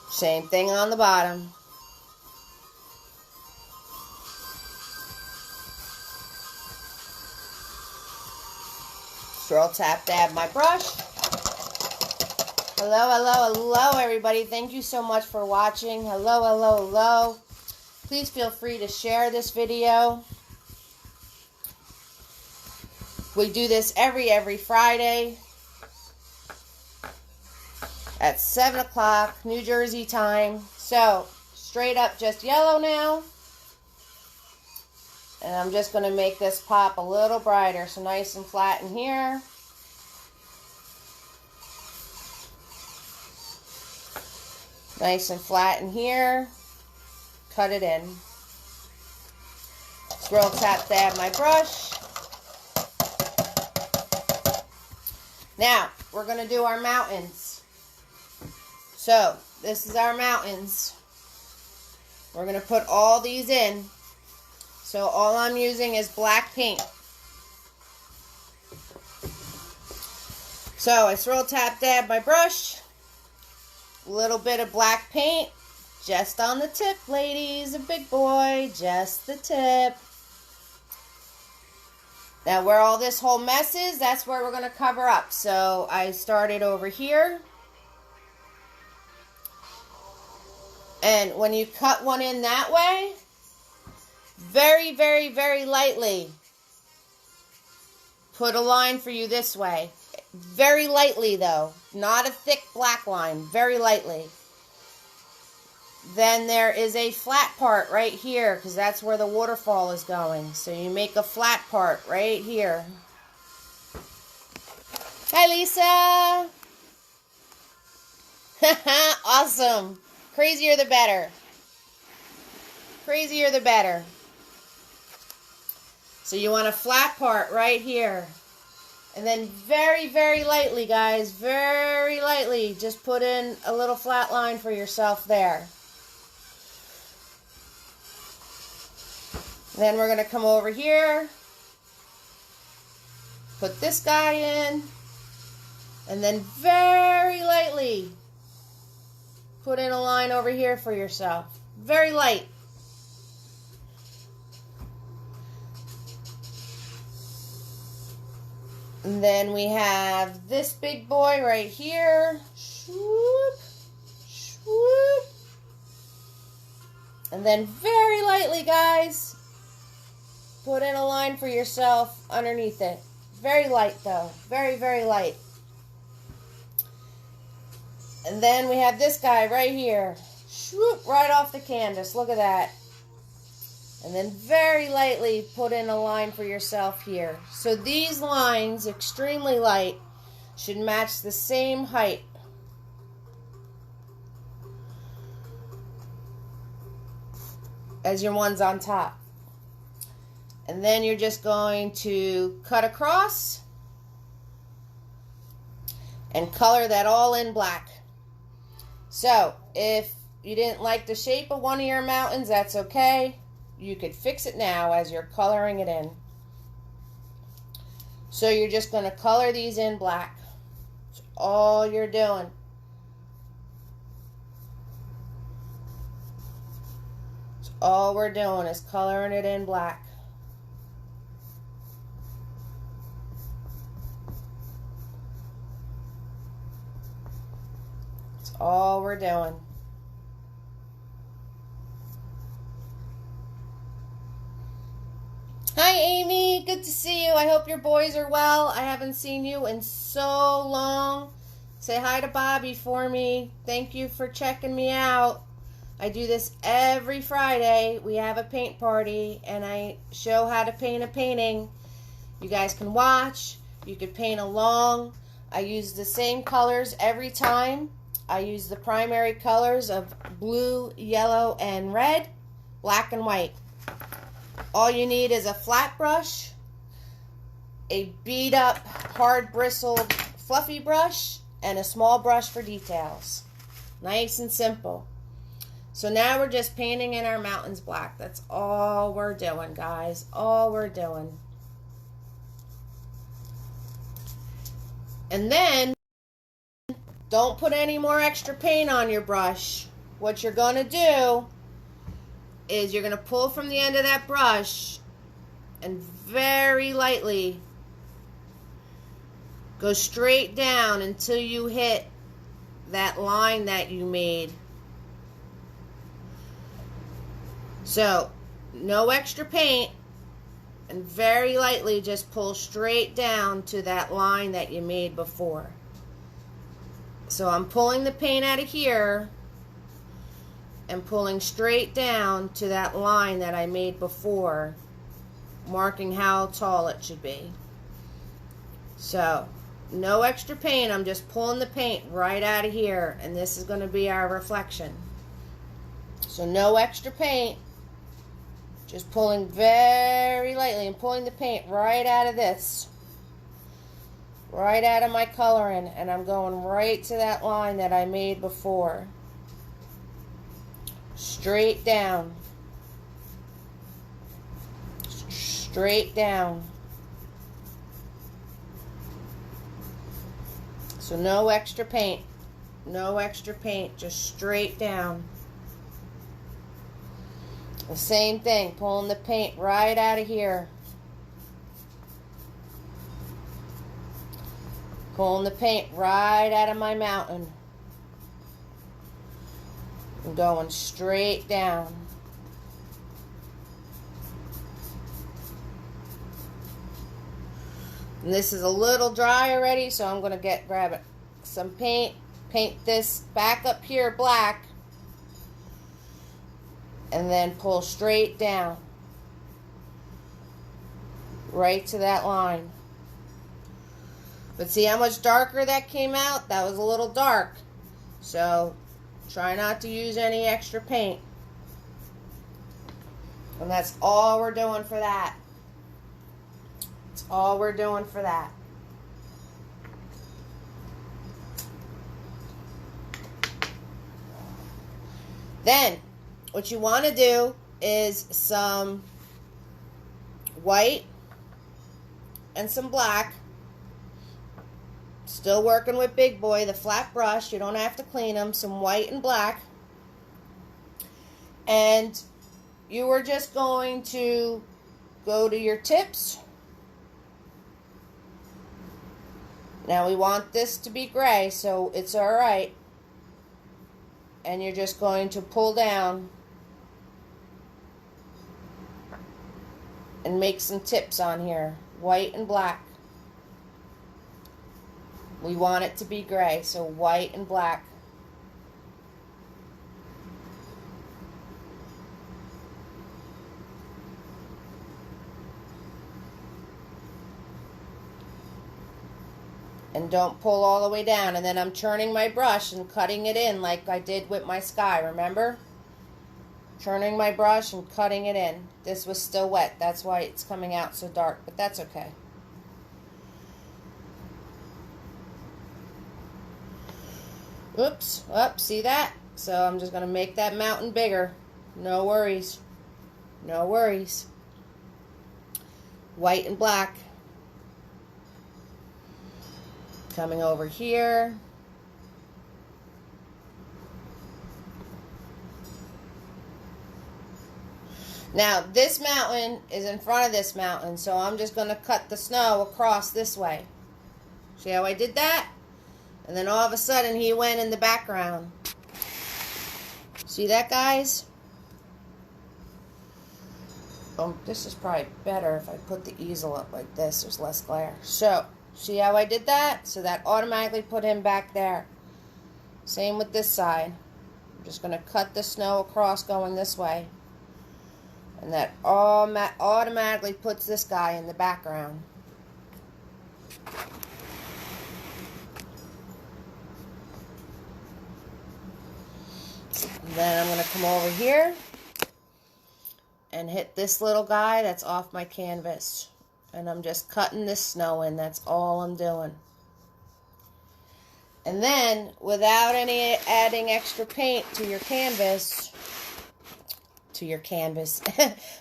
Same thing on the bottom. Swirl, tap, dab my brush. Hello, everybody. Thank you so much for watching. Hello. Please feel free to share this video. We do this every Friday at 7 o'clock, New Jersey time. So, straight up just yellow now. And I'm just going to make this pop a little brighter. So, nice and flat in here. Nice and flat in here. Cut it in. Swirl, tap, dab my brush. Now, we're going to do our mountains. So, this is our mountains. We're going to put all these in. So, all I'm using is black paint. So, I swirl, tap, dab my brush. A little bit of black paint. Just on the tip, ladies. A big boy. Just the tip. Now, where all this whole mess is, that's where we're going to cover up. So, I started over here. And when you cut one in that way, very lightly, put a line for you this way. Very lightly, though. Not a thick black line. Very lightly. Then there is a flat part right here, because that's where the waterfall is going. So you make a flat part right here. Hi, Lisa. Awesome. Crazier the better. Crazier the better. So you want a flat part right here. And then very, very lightly, guys, very lightly, just put in a little flat line for yourself there. Then we're going to come over here, put this guy in, and then very lightly put in a line over here for yourself. Very light. And then we have this big boy right here. Swoop, swoop. And then very lightly, guys, put in a line for yourself underneath it. Very light, though. Very, very light. And then we have this guy right here. Swoop, right off the canvas. Look at that. And then very lightly put in a line for yourself here. So these lines, extremely light, should match the same height. As your ones on top. And then you're just going to cut across and color that all in black. So if you didn't like the shape of one of your mountains, that's okay. You could fix it now as you're coloring it in. So you're just going to color these in black. That's all you're doing. That's all we're doing is coloring it in black. That's all we're doing. Hi, Amy. Good to see you. I hope your boys are well. I haven't seen you in so long. Say hi to Bobby for me. Thank you for checking me out. I do this every Friday. We have a paint party, and I show how to paint a painting. You guys can watch. You can paint along. I use the same colors every time. I use the primary colors of blue, yellow, and red, black, and white. All you need is a flat brush, a beat up, hard bristled, fluffy brush, and a small brush for details. Nice and simple. So now we're just painting in our mountains black. That's all we're doing, guys. All we're doing. And then, don't put any more extra paint on your brush. What you're going to do is you're going to pull from the end of that brush and very lightly go straight down until you hit that line that you made. So, no extra paint, and very lightly just pull straight down to that line that you made before. So I'm pulling the paint out of here and pulling straight down to that line that I made before, marking how tall it should be. So, no extra paint. I'm just pulling the paint right out of here, and this is going to be our reflection. So no extra paint. Just pulling very lightly and pulling the paint right out of this. Right out of my coloring, and I'm going right to that line that I made before. Straight down. Straight down. So no extra paint. No extra paint. Just straight down. The same thing. Pulling the paint right out of here. Pulling the paint right out of my mountain. And going straight down. And this is a little dry already, so I'm going to grab some paint, paint this back up here black, and then pull straight down. Right to that line. But see how much darker that came out? That was a little dark. So try not to use any extra paint. And that's all we're doing for that. That's all we're doing for that. Then, what you want to do is some white and some black. Still working with Big Boy, the flat brush. You don't have to clean them. Some white and black. And you are just going to go to your tips. Now we want this to be gray, so it's alright. And you're just going to pull down and make some tips on here, white and black. We want it to be gray, so white and black. And don't pull all the way down. And then I'm turning my brush and cutting it in like I did with my sky, remember? Turning my brush and cutting it in. This was still wet. That's why it's coming out so dark, but that's okay. Oops. Oh, see that? So I'm just going to make that mountain bigger. No worries. No worries. White and black. Coming over here. Now, this mountain is in front of this mountain, so I'm just going to cut the snow across this way. See how I did that? And then all of a sudden, he went in the background. See that, guys? This is probably better if I put the easel up like this. There's less glare. So, see how I did that? So that automatically put him back there. Same with this side. I'm just going to cut the snow across going this way. And that automatically puts this guy in the background. And then I'm going to come over here and hit this little guy that's off my canvas. And I'm just cutting this snow in. That's all I'm doing. And then, without adding extra paint to your canvas,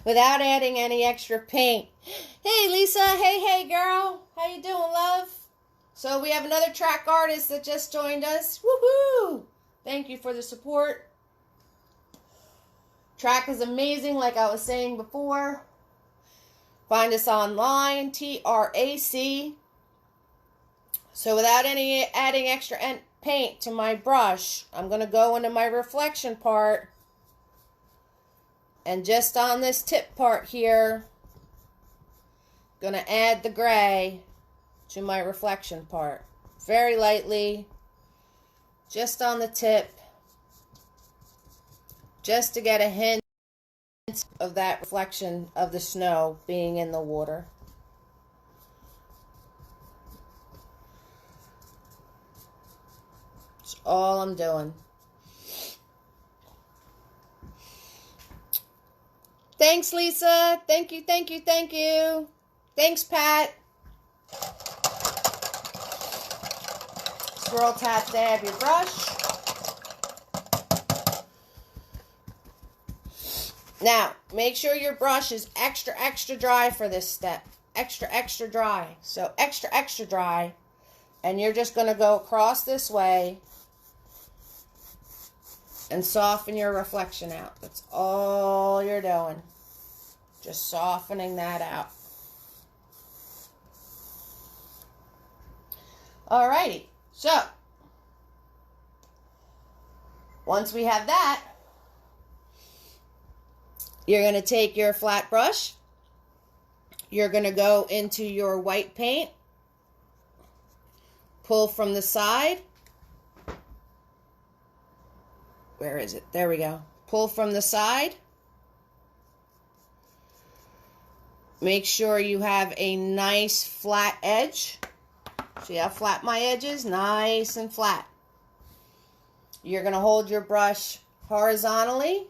without adding any extra paint. Hey, Lisa. Hey, girl. How you doing, love? So we have another track artist that just joined us. Woohoo! Thank you for the support. Track is amazing, like I was saying before. Find us online, TRAC. So without adding extra paint to my brush, I'm going to go into my reflection part. And just on this tip part here, going to add the gray to my reflection part. Very lightly, just on the tip, just to get a hint of that reflection of the snow being in the water. That's all I'm doing. Thanks, Lisa. Thank you. Thanks, Pat. Swirl tap dab your brush. Now, make sure your brush is extra dry for this step. Extra dry. So, extra dry. And you're just going to go across this way and soften your reflection out. That's all you're doing. Just softening that out. Alrighty. So, once we have that, you're going to take your flat brush. You're going to go into your white paint. Pull from the side. Where is it? There we go. Pull from the side. Make sure you have a nice flat edge. See how flat my edge is? Nice and flat. You're going to hold your brush horizontally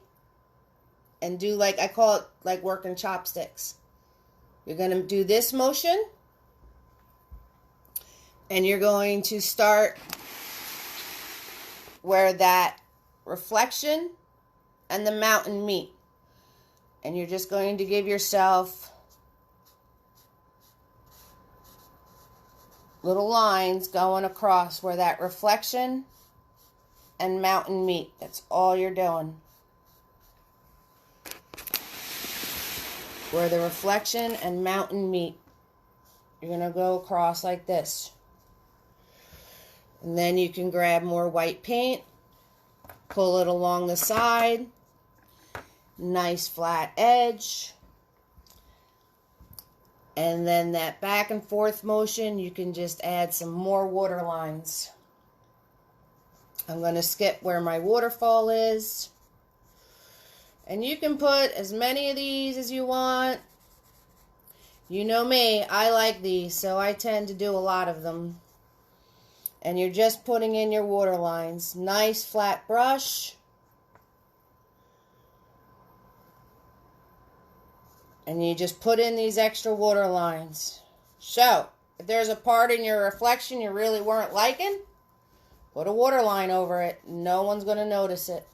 and do like, I call it like working chopsticks. You're going to do this motion, and you're going to start where that reflection and the mountain meet. And you're just going to give yourself little lines going across where that reflection and mountain meet. That's all you're doing. Where the reflection and mountain meet. You're going to go across like this. And then you can grab more white paint, pull it along the side, nice flat edge. And then that back and forth motion, you can just add some more water lines. I'm going to skip where my waterfall is. And you can put as many of these as you want. You know me, I like these, so I tend to do a lot of them. And you're just putting in your water lines. Nice flat brush. And you just put in these extra water lines. So, if there's a part in your reflection you really weren't liking, put a water line over it. No one's going to notice it.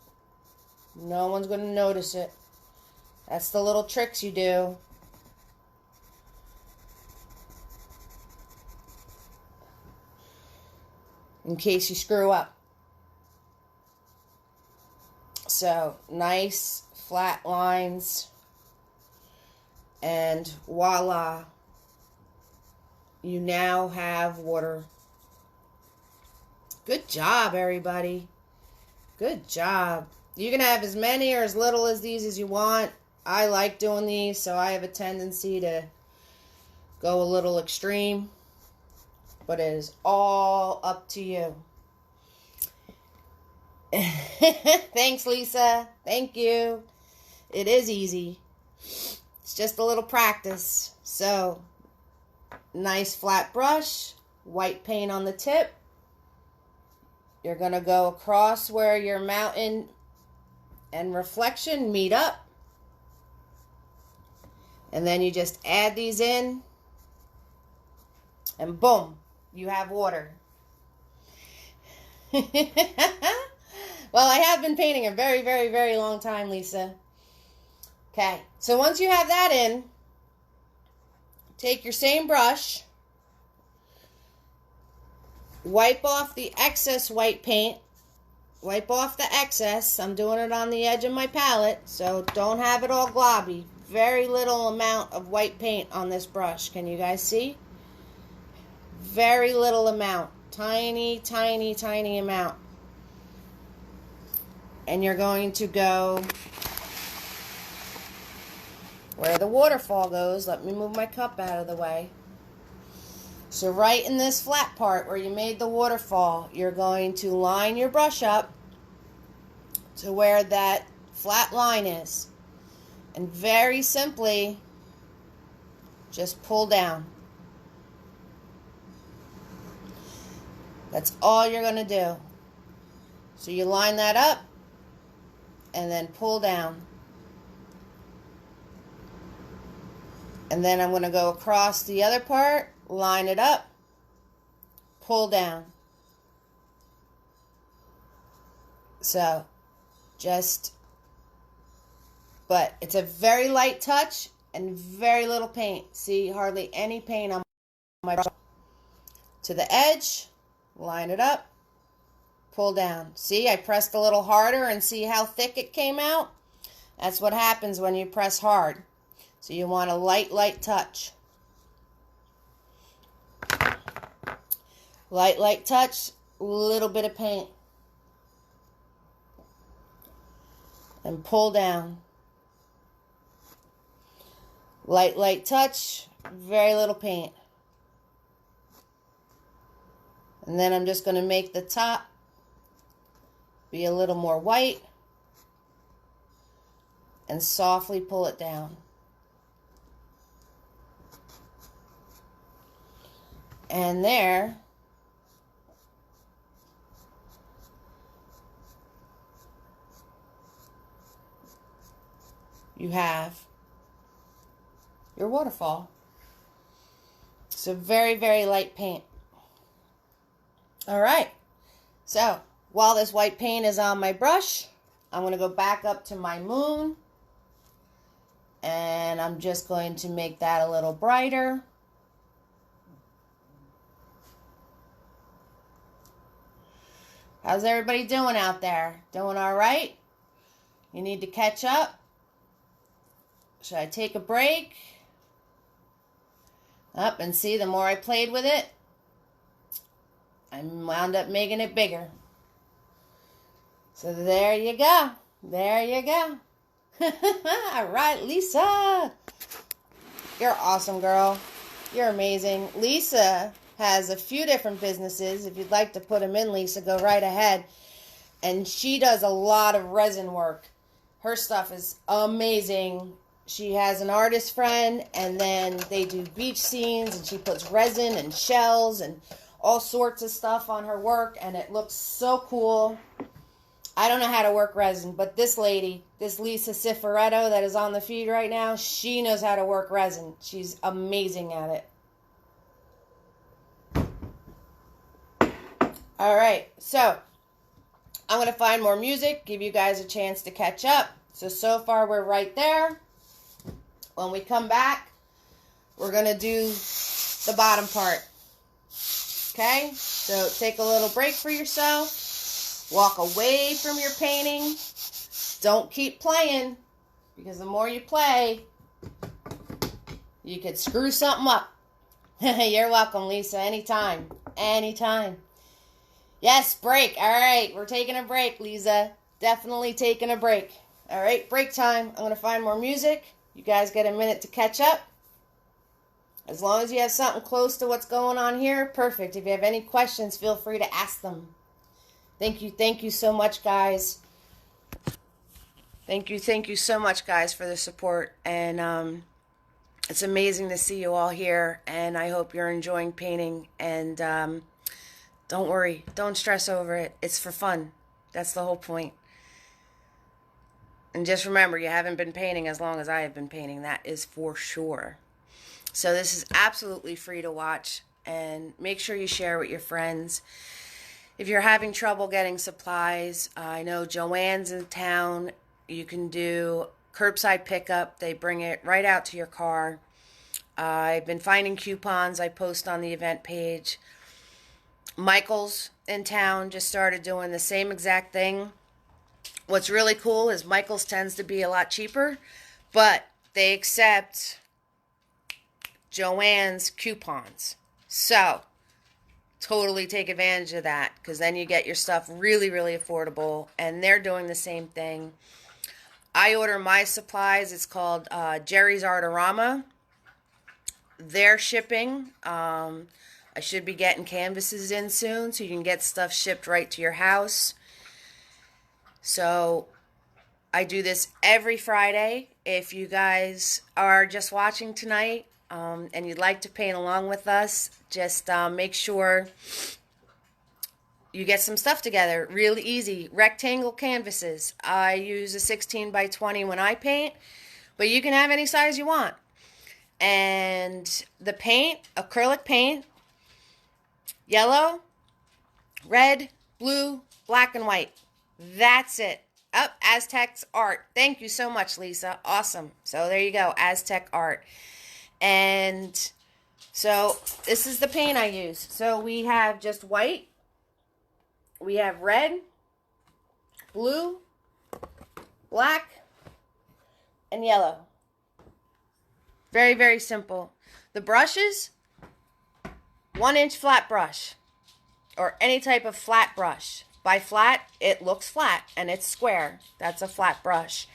No one's going to notice it. That's the little tricks you do. In case you screw up. So, nice flat lines. And voila. You now have water. Good job, everybody. Good job. You can have as many or as little as these as you want. I like doing these, so I have a tendency to go a little extreme. But it is all up to you. Thanks, Lisa. Thank you. It is easy. It's just a little practice. So, nice flat brush, white paint on the tip. You're going to go across where your mountain and reflection meet up. And then you just add these in. And boom, you have water. Well, I have been painting a very, very, very long time, Lisa. Okay, so once you have that in, take your same brush, wipe off the excess white paint, wipe off the excess. I'm doing it on the edge of my palette, so don't have it all globby. Very little amount of white paint on this brush. Can you guys see? Very little amount. Tiny, tiny, tiny amount. And you're going to go where the waterfall goes. Let me move my cup out of the way. So right in this flat part where you made the waterfall, you're going to line your brush up to where that flat line is. And very simply, just pull down. That's all you're going to do. So you line that up and then pull down. And then I'm going to go across the other part, line it up, pull down. So, but it's a very light touch and very little paint. See, hardly any paint on my brush. To the edge, line it up, pull down. See, I pressed a little harder and see how thick it came out? That's what happens when you press hard. So you want a light, light touch. Light, light touch, little bit of paint. And pull down. Light, light touch, very little paint. And then I'm just going to make the top be a little more white and softly pull it down. And there you have your waterfall. It's a very, very light paint. All right. So while this white paint is on my brush, I'm going to go back up to my moon. And I'm just going to make that a little brighter. How's everybody doing out there? Doing all right? You need to catch up? Should I take a break? Up and see, the more I played with it, I wound up making it bigger. So there you go. There you go. All right, Lisa. You're awesome, girl. You're amazing. Lisa has a few different businesses. If you'd like to put them in, Lisa, go right ahead. And she does a lot of resin work. Her stuff is amazing. She has an artist friend, and then they do beach scenes, and she puts resin and shells and all sorts of stuff on her work, and it looks so cool. I don't know how to work resin, but this lady, this Lisa Cifaretto that is on the feed right now, she knows how to work resin. She's amazing at it. All right, so I'm going to find more music, give you guys a chance to catch up. So far we're right there. When we come back, we're going to do the bottom part. Okay? So take a little break for yourself. Walk away from your painting. Don't keep playing, because the more you play, you could screw something up. You're welcome, Lisa. Anytime. Anytime. Yes, break. All right. We're taking a break, Lisa. Definitely taking a break. All right. Break time. I'm going to find more music. You guys get a minute to catch up. As long as you have something close to what's going on here, perfect. If you have any questions, feel free to ask them. Thank you so much, guys. Thank you so much, guys, for the support. And it's amazing to see you all here, and I hope you're enjoying painting. And don't worry, don't stress over it. It's for fun. That's the whole point. And just remember, you haven't been painting as long as I have been painting. That is for sure. So this is absolutely free to watch, and make sure you share with your friends. If you're having trouble getting supplies, I know Joann's in town. You can do curbside pickup. They bring it right out to your car. I've been finding coupons I post on the event page. Michael's in town just started doing the same exact thing. What's really cool is Michael's tends to be a lot cheaper, but they accept Joann's coupons. So totally take advantage of that, because then you get your stuff really, really affordable, and they're doing the same thing. I order my supplies. It's called Jerry's Artorama. They're shipping. I should be getting canvases in soon, so you can get stuff shipped right to your house. So I do this every Friday. If you guys are just watching tonight and you'd like to paint along with us, just make sure you get some stuff together. Really easy. Rectangle canvases. I use a 16 by 20 when I paint, but you can have any size you want. And the paint, acrylic paint, yellow, red, blue, black, and white. That's it. Aztec's art. Thank you so much, Lisa. Awesome. So there you go. Aztec art. And so this is the paint I use. So we have just white. We have red, blue, black, and yellow. Very, very simple. The brushes, 1-inch flat brush, or any type of flat brush. By flat, it looks flat, and it's square. That's a flat brush.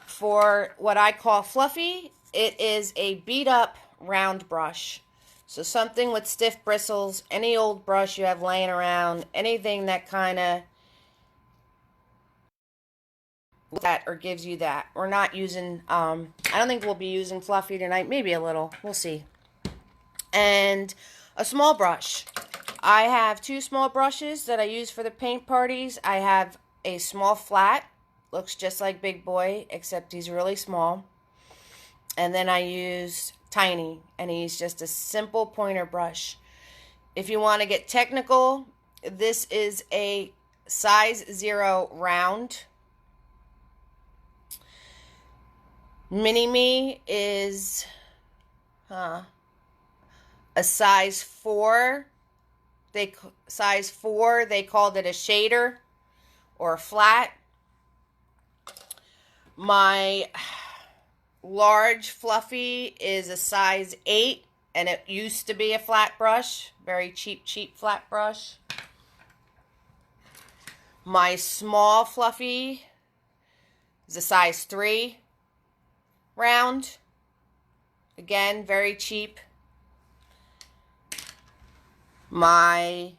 For what I call fluffy, it is a beat-up round brush. So something with stiff bristles, any old brush you have laying around, anything that kind of that or gives you that. We're not using, I don't think we'll be using fluffy tonight. Maybe a little. We'll see. And a small brush. I have 2 small brushes that I use for the paint parties. I have a small flat, Looks just like Big Boy, except he's really small. And then I used Tiny, and he's just a simple pointer brush. If you want to get technical, this is a size 0 round. Mini Me is a size 4. Size 4, they called it a shader or a flat. My large fluffy is a size 8, and it used to be a flat brush. Very cheap flat brush. My small fluffy is a size 3 round. Again, very cheap. My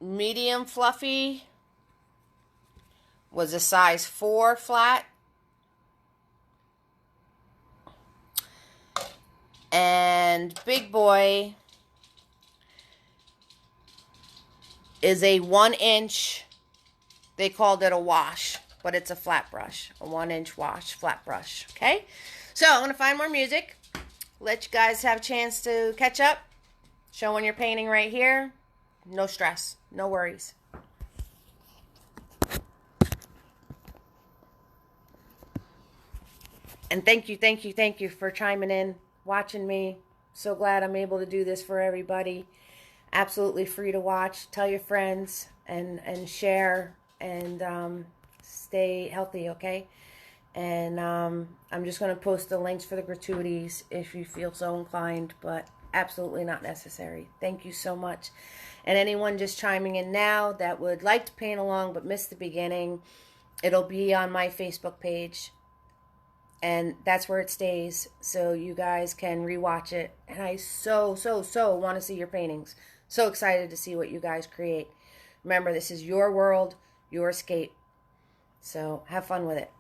medium fluffy was a size 4 flat. And Big Boy is a 1-inch, they called it a wash, but it's a flat brush. A 1-inch wash, flat brush. Okay? So, I'm going to find more music. Let you guys have a chance to catch up. Showing your painting right here. No stress. No worries. And thank you for chiming in, watching me. So glad I'm able to do this for everybody. Absolutely free to watch. Tell your friends and share, and stay healthy, okay? And I'm just going to post the links for the gratuities if you feel so inclined, but absolutely not necessary. Thank you so much. And anyone just chiming in now that would like to paint along but missed the beginning, it'll be on my Facebook page. And that's where it stays, so you guys can rewatch it. And I so want to see your paintings. So excited to see what you guys create. Remember, this is your world, your escape. So have fun with it.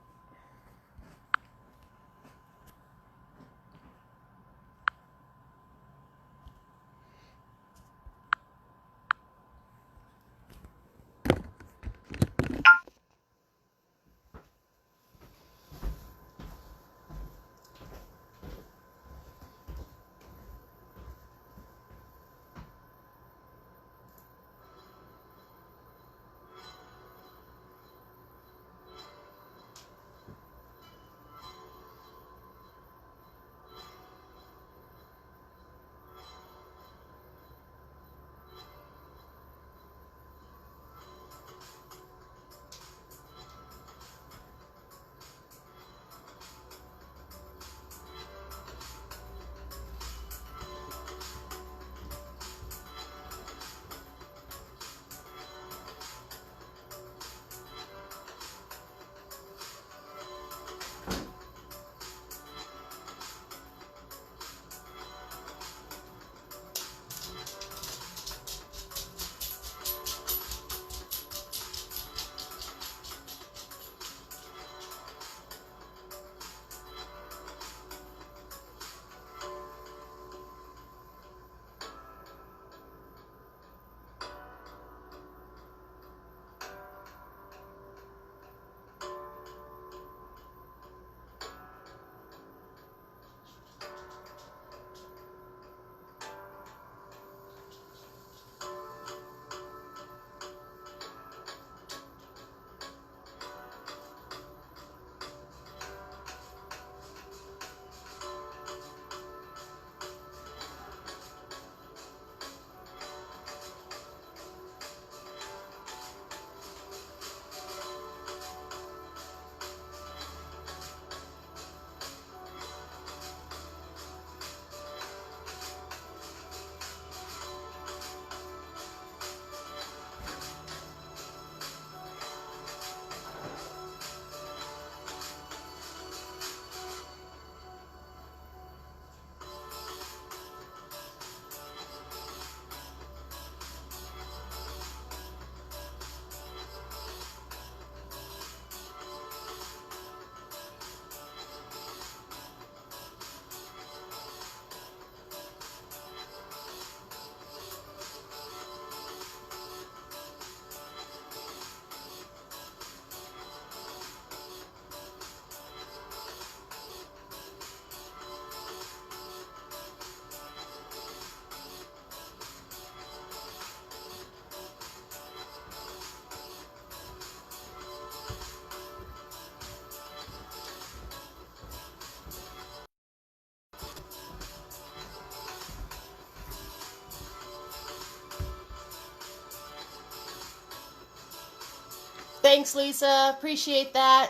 Thanks, Lisa. Appreciate that.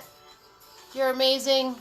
You're amazing.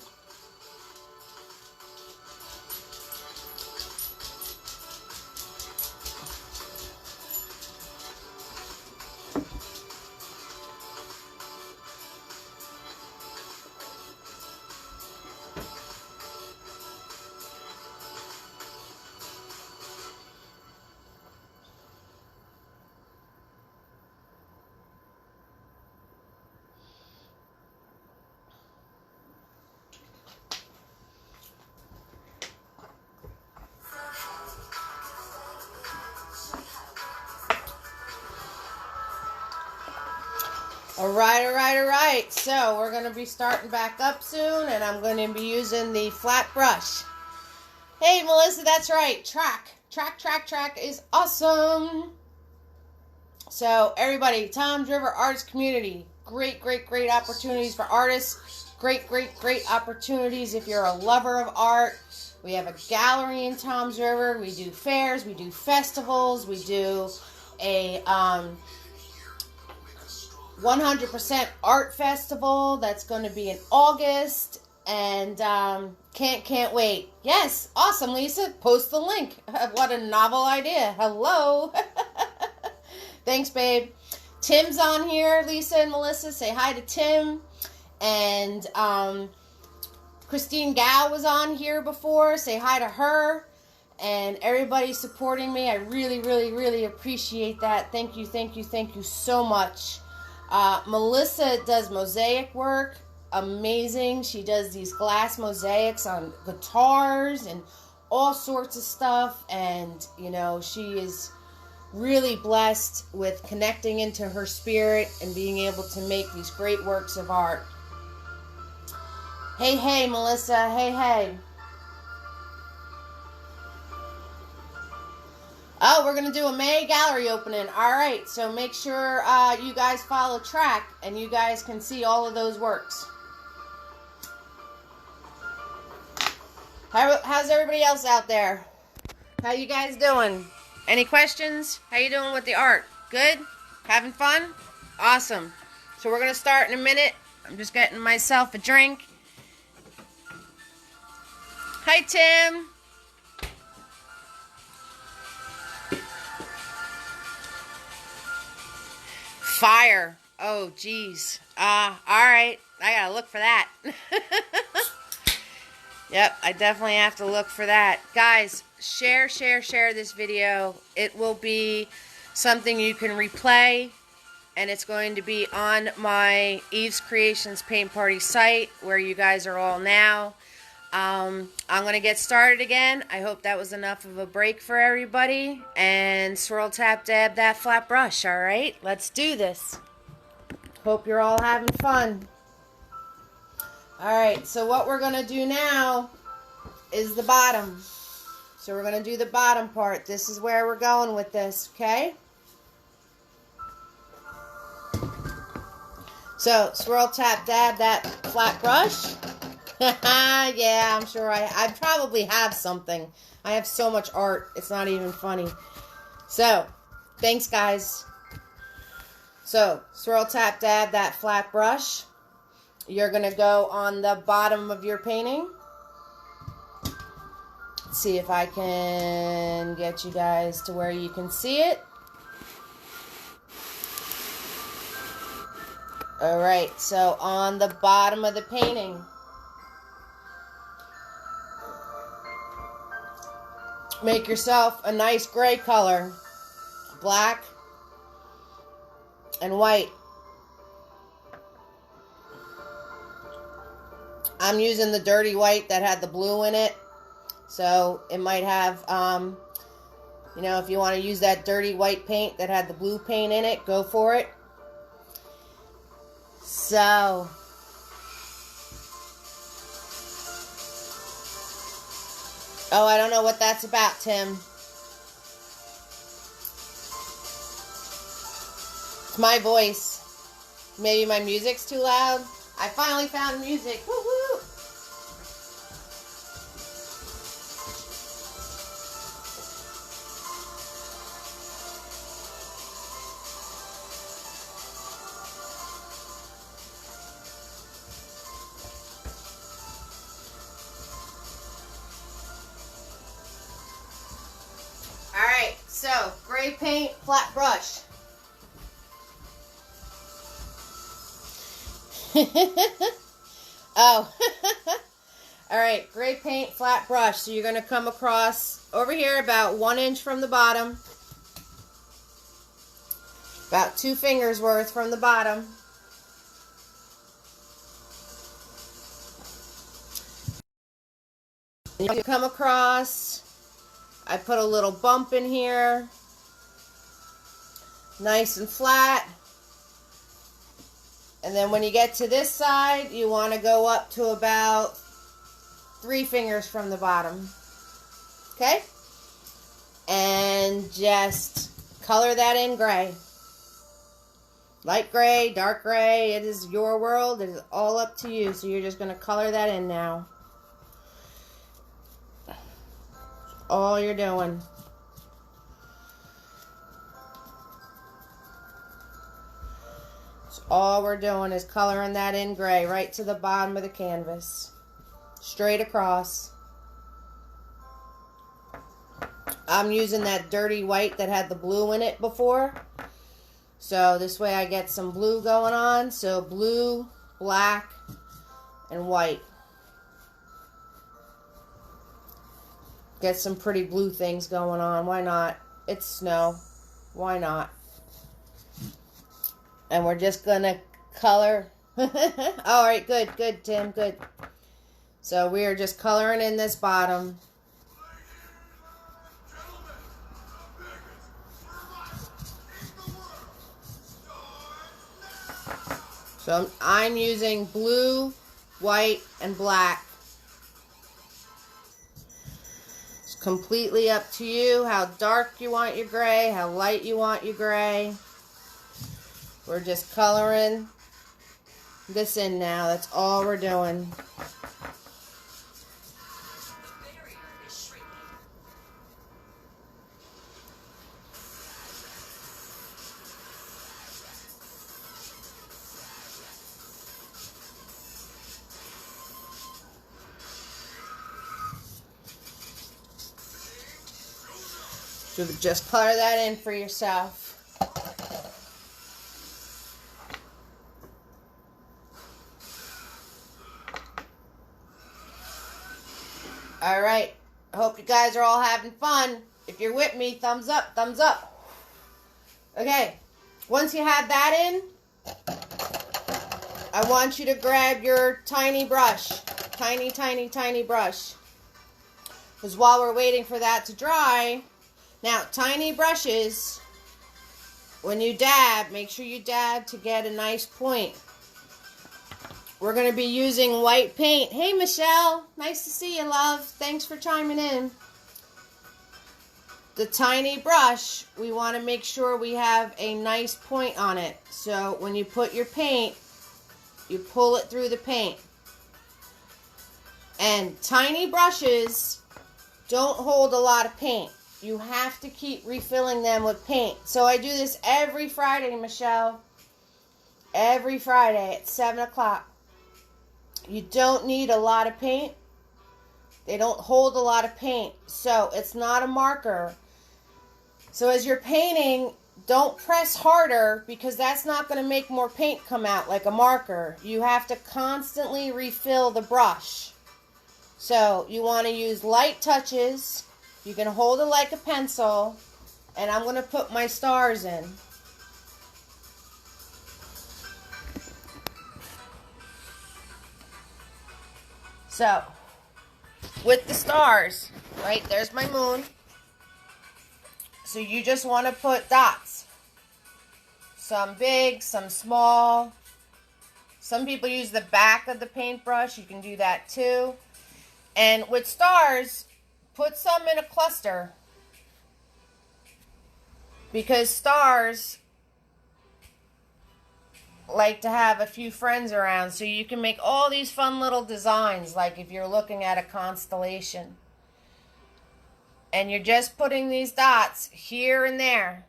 All right. So we're going to be starting back up soon, and I'm going to be using the flat brush. Hey, Melissa, that's right. Track is awesome. So everybody, Tom's River Artist Community. Great opportunities for artists. Great opportunities if you're a lover of art. We have a gallery in Tom's River. We do fairs. We do festivals. We do a 100% art festival that's going to be in August, and can't wait. Yes, awesome, Lisa. Post the link. What a novel idea. Hello. Thanks, babe. Tim's on here. Lisa and Melissa, say hi to Tim. And Christine Gao was on here before. Say hi to her. And everybody supporting me. I really appreciate that. Thank you so much. Melissa does mosaic work. Amazing. She does these glass mosaics on guitars and all sorts of stuff. And, you know, she is really blessed with connecting into her spirit and being able to make these great works of art. Hey, Melissa. Hey. Oh, we're going to do a May gallery opening. All right, so make sure you guys follow track and you guys can see all of those works. How's everybody else out there? How you guys doing? Any questions? How you doing with the art? Good? Having fun? Awesome. So we're going to start in a minute. I'm just getting myself a drink. Hi, Tim. Fire. Oh, geez. All right. I gotta look for that. Yep, I definitely have to look for that. Guys, share this video. It will be something you can replay, and it's going to be on my Eve's Creations Paint Party site, where you guys are all now. I'm going to get started again. I hope that was enough of a break for everybody. And swirl, tap, dab that flat brush, all right? Let's do this. Hope you're all having fun. All right, so what we're going to do now is the bottom. So we're going to do the bottom part. This is where we're going with this, okay? So swirl, tap, dab that flat brush. Yeah, I'm sure I probably have something. I have so much art, it's not even funny. So, thanks, guys. So, swirl, tap, dab that flat brush. You're going to go on the bottom of your painting. Let's see if I can get you guys to where you can see it. Alright, so on the bottom of the painting, make yourself a nice gray color, black and white. I'm using the dirty white that had the blue in it, so it might have, you know, if you want to use that dirty white paint that had the blue paint in it, go for it. So, oh, I don't know what that's about, Tim. It's my voice. Maybe my music's too loud. I finally found music. Woo-hoo! gray paint, flat brush. Oh. All right, gray paint, flat brush. So you're going to come across over here about 1 inch from the bottom. About 2 fingers worth from the bottom. You come across, I put a little bump in here, nice and flat. And then when you get to this side, you want to go up to about 3 fingers from the bottom. Okay? And just color that in gray. Light gray, dark gray, it is your world. It is all up to you. So you're just going to color that in now. All you're doing. So all we're doing is coloring that in gray right to the bottom of the canvas. Straight across. I'm using that dirty white that had the blue in it before. So this way I get some blue going on. So blue, black, and white. Get some pretty blue things going on. Why not? It's snow. Why not? And we're just going to color. All right, good, good, Tim, good. So we are just coloring in this bottom. So I'm using blue, white, and black. It's completely up to you how dark you want your gray, how light you want your gray. We're just coloring this in now. That's all we're doing. So just color that in for yourself. All right. I hope you guys are all having fun. If you're with me, thumbs up, thumbs up. Okay. Once you have that in, I want you to grab your tiny brush. Tiny, tiny, tiny brush. Because while we're waiting for that to dry, now tiny brushes, when you dab, make sure you dab to get a nice point. We're going to be using white paint. Hey, Michelle. Nice to see you, love. Thanks for chiming in. The tiny brush, we want to make sure we have a nice point on it. So when you put your paint, you pull it through the paint. And tiny brushes don't hold a lot of paint. You have to keep refilling them with paint. So I do this every Friday, Michelle. Every Friday at 7 o'clock. You don't need a lot of paint. They don't hold a lot of paint. So it's not a marker. So as you're painting, don't press harder because that's not going to make more paint come out like a marker. You have to constantly refill the brush. So you want to use light touches. You can hold it like a pencil. And I'm going to put my stars in. So, with the stars, right, there's my moon. So you just want to put dots. Some big, some small. Some people use the back of the paintbrush. You can do that too. And with stars, put some in a cluster. Because stars like to have a few friends around, so you can make all these fun little designs, like if you're looking at a constellation. And you're just putting these dots here and there.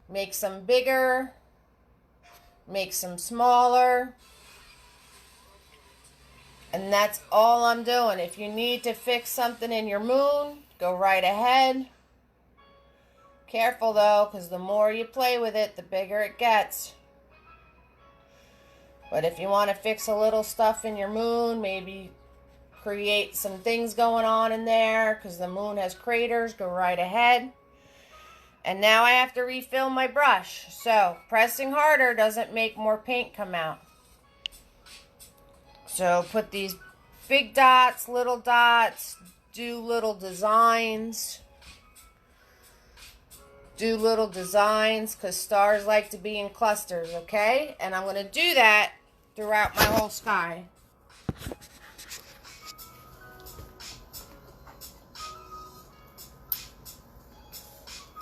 Make some bigger, make some smaller. And that's all I'm doing. If you need to fix something in your moon, go right ahead. Careful though, because the more you play with it, the bigger it gets. But if you want to fix a little stuff in your moon, maybe create some things going on in there, because the moon has craters, go right ahead. And now I have to refill my brush. So pressing harder doesn't make more paint come out. So put these big dots, little dots, do little designs. Do little designs, because stars like to be in clusters, okay? And I'm going to do that throughout my whole sky.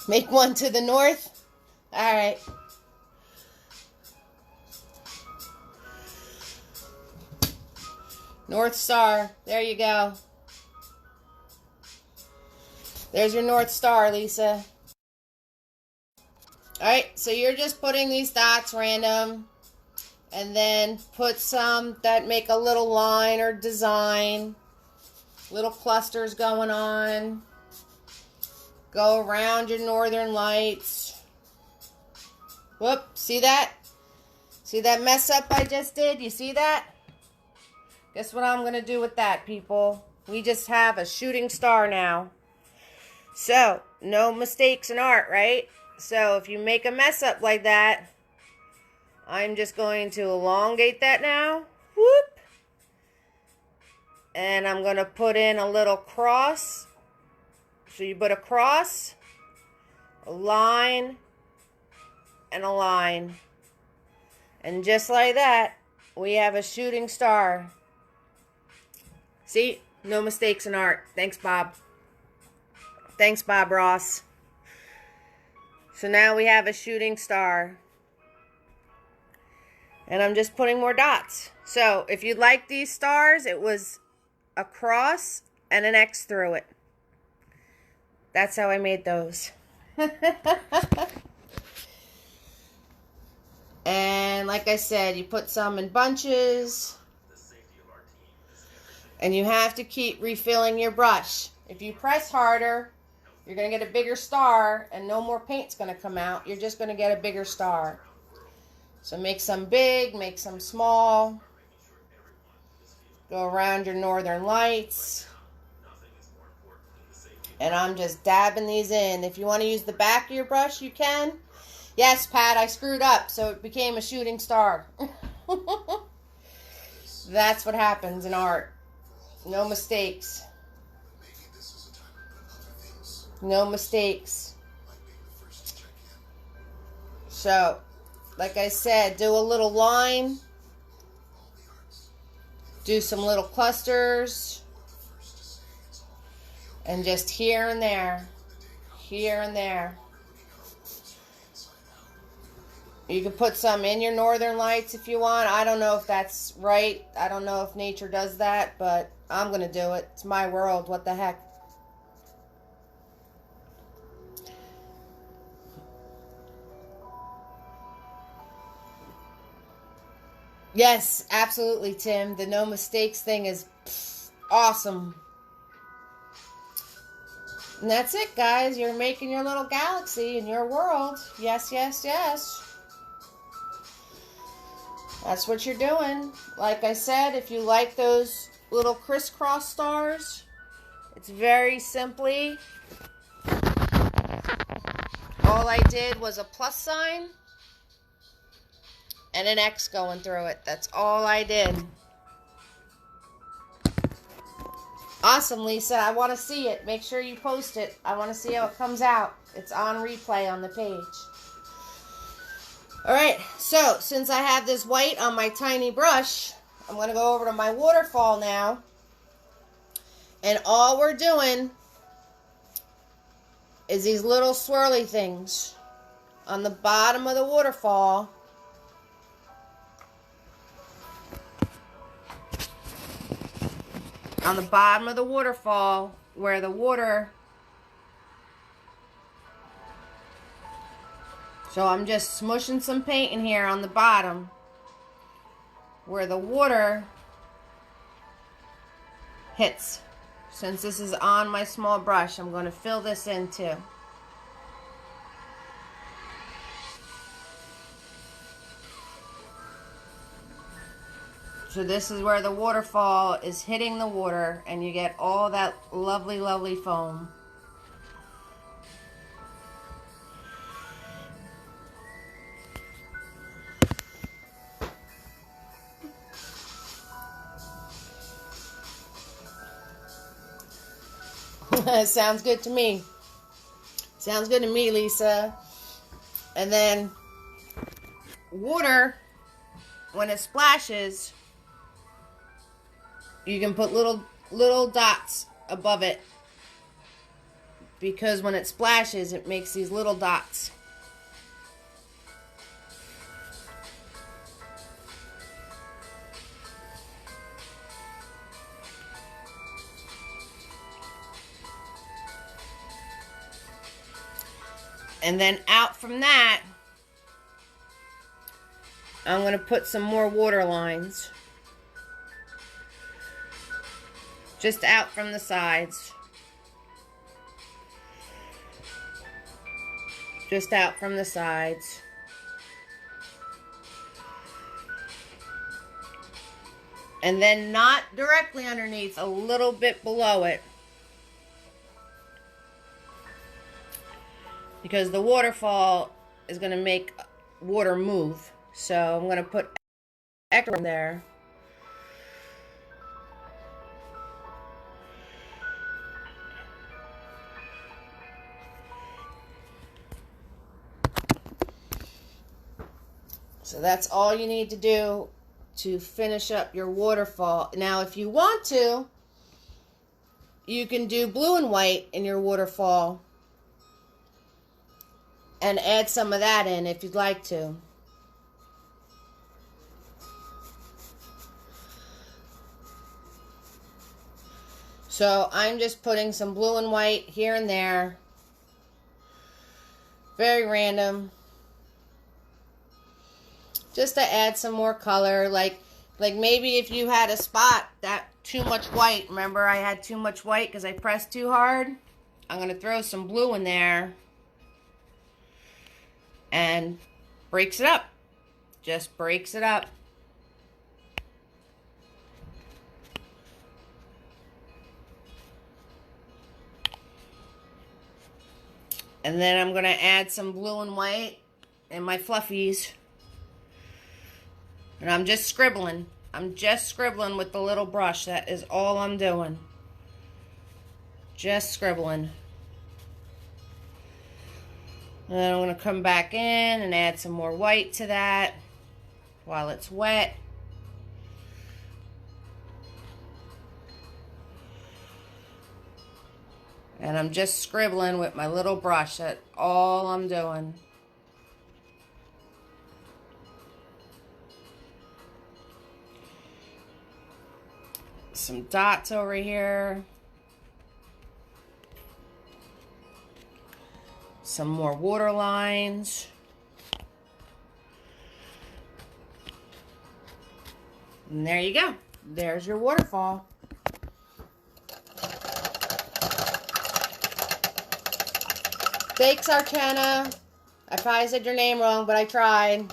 Make one to the north. All right. North Star. There you go. There's your North Star, Lisa. Alright, so you're just putting these dots random, and then put some that make a little line or design. Little clusters going on. Go around your northern lights. Whoop, see that? See that mess up I just did? You see that? Guess what I'm going to do with that, people? We just have a shooting star now. So, no mistakes in art, right? So, if you make a mess up like that, I'm just going to elongate that now. Whoop. And I'm going to put in a little cross. So, you put a cross, a line, and a line. And just like that, we have a shooting star. See? No mistakes in art. Thanks, Bob. Thanks, Bob Ross. So now we have a shooting star. And I'm just putting more dots. So if you like these stars, it was a cross and an X through it. That's how I made those. And like I said, you put some in bunches. And you have to keep refilling your brush. If you press harder, you're going to get a bigger star, and no more paint's going to come out. You're just going to get a bigger star. So make some big, make some small. Go around your northern lights. And I'm just dabbing these in. If you want to use the back of your brush, you can. Yes, Pat, I screwed up, so it became a shooting star. That's what happens in art. No mistakes. No mistakes. So, like I said, do a little line. Do some little clusters. And just here and there. Here and there. You can put some in your northern lights if you want. I don't know if that's right. I don't know if nature does that, but I'm going to do it. It's my world. What the heck? Yes, absolutely, Tim. The no mistakes thing is awesome. And that's it, guys. You're making your little galaxy in your world. Yes, yes, yes. That's what you're doing. Like I said, if you like those little crisscross stars, it's very simply, all I did was a plus sign and an X going through it. That's all I did. Awesome, Lisa. I want to see it. Make sure you post it. I want to see how it comes out. It's on replay on the page. Alright, so since I have this white on my tiny brush, I'm going to go over to my waterfall now. And all we're doing is these little swirly things on the bottom of the waterfall. On the bottom of the waterfall where the water... So I'm just smushing some paint in here on the bottom where the water hits. Since this is on my small brush, I'm going to fill this in too. So this is where the waterfall is hitting the water, and you get all that lovely, lovely foam. Sounds good to me. Sounds good to me, Lisa. And then water, when it splashes, you can put little dots above it, because when it splashes, it makes these little dots. And then out from that, I'm going to put some more water lines. Just out from the sides. Just out from the sides. And then not directly underneath, a little bit below it. Because the waterfall is going to make water move. So I'm going to put extra in there. So that's all you need to do to finish up your waterfall. Now, if you want to, you can do blue and white in your waterfall and add some of that in if you'd like to. So I'm just putting some blue and white here and there. Very random. Just to add some more color. Like maybe if you had a spot that too much white. Remember I had too much white because I pressed too hard? I'm going to throw some blue in there. And breaks it up. Just breaks it up. And then I'm going to add some blue and white in my fluffies. And I'm just scribbling. I'm just scribbling with the little brush. That is all I'm doing. Just scribbling. And then I'm going to come back in and add some more white to that while it's wet. And I'm just scribbling with my little brush. That's all I'm doing. Some dots over here. Some more water lines. And there you go. There's your waterfall. Thanks, Archana. I probably said your name wrong, but I tried.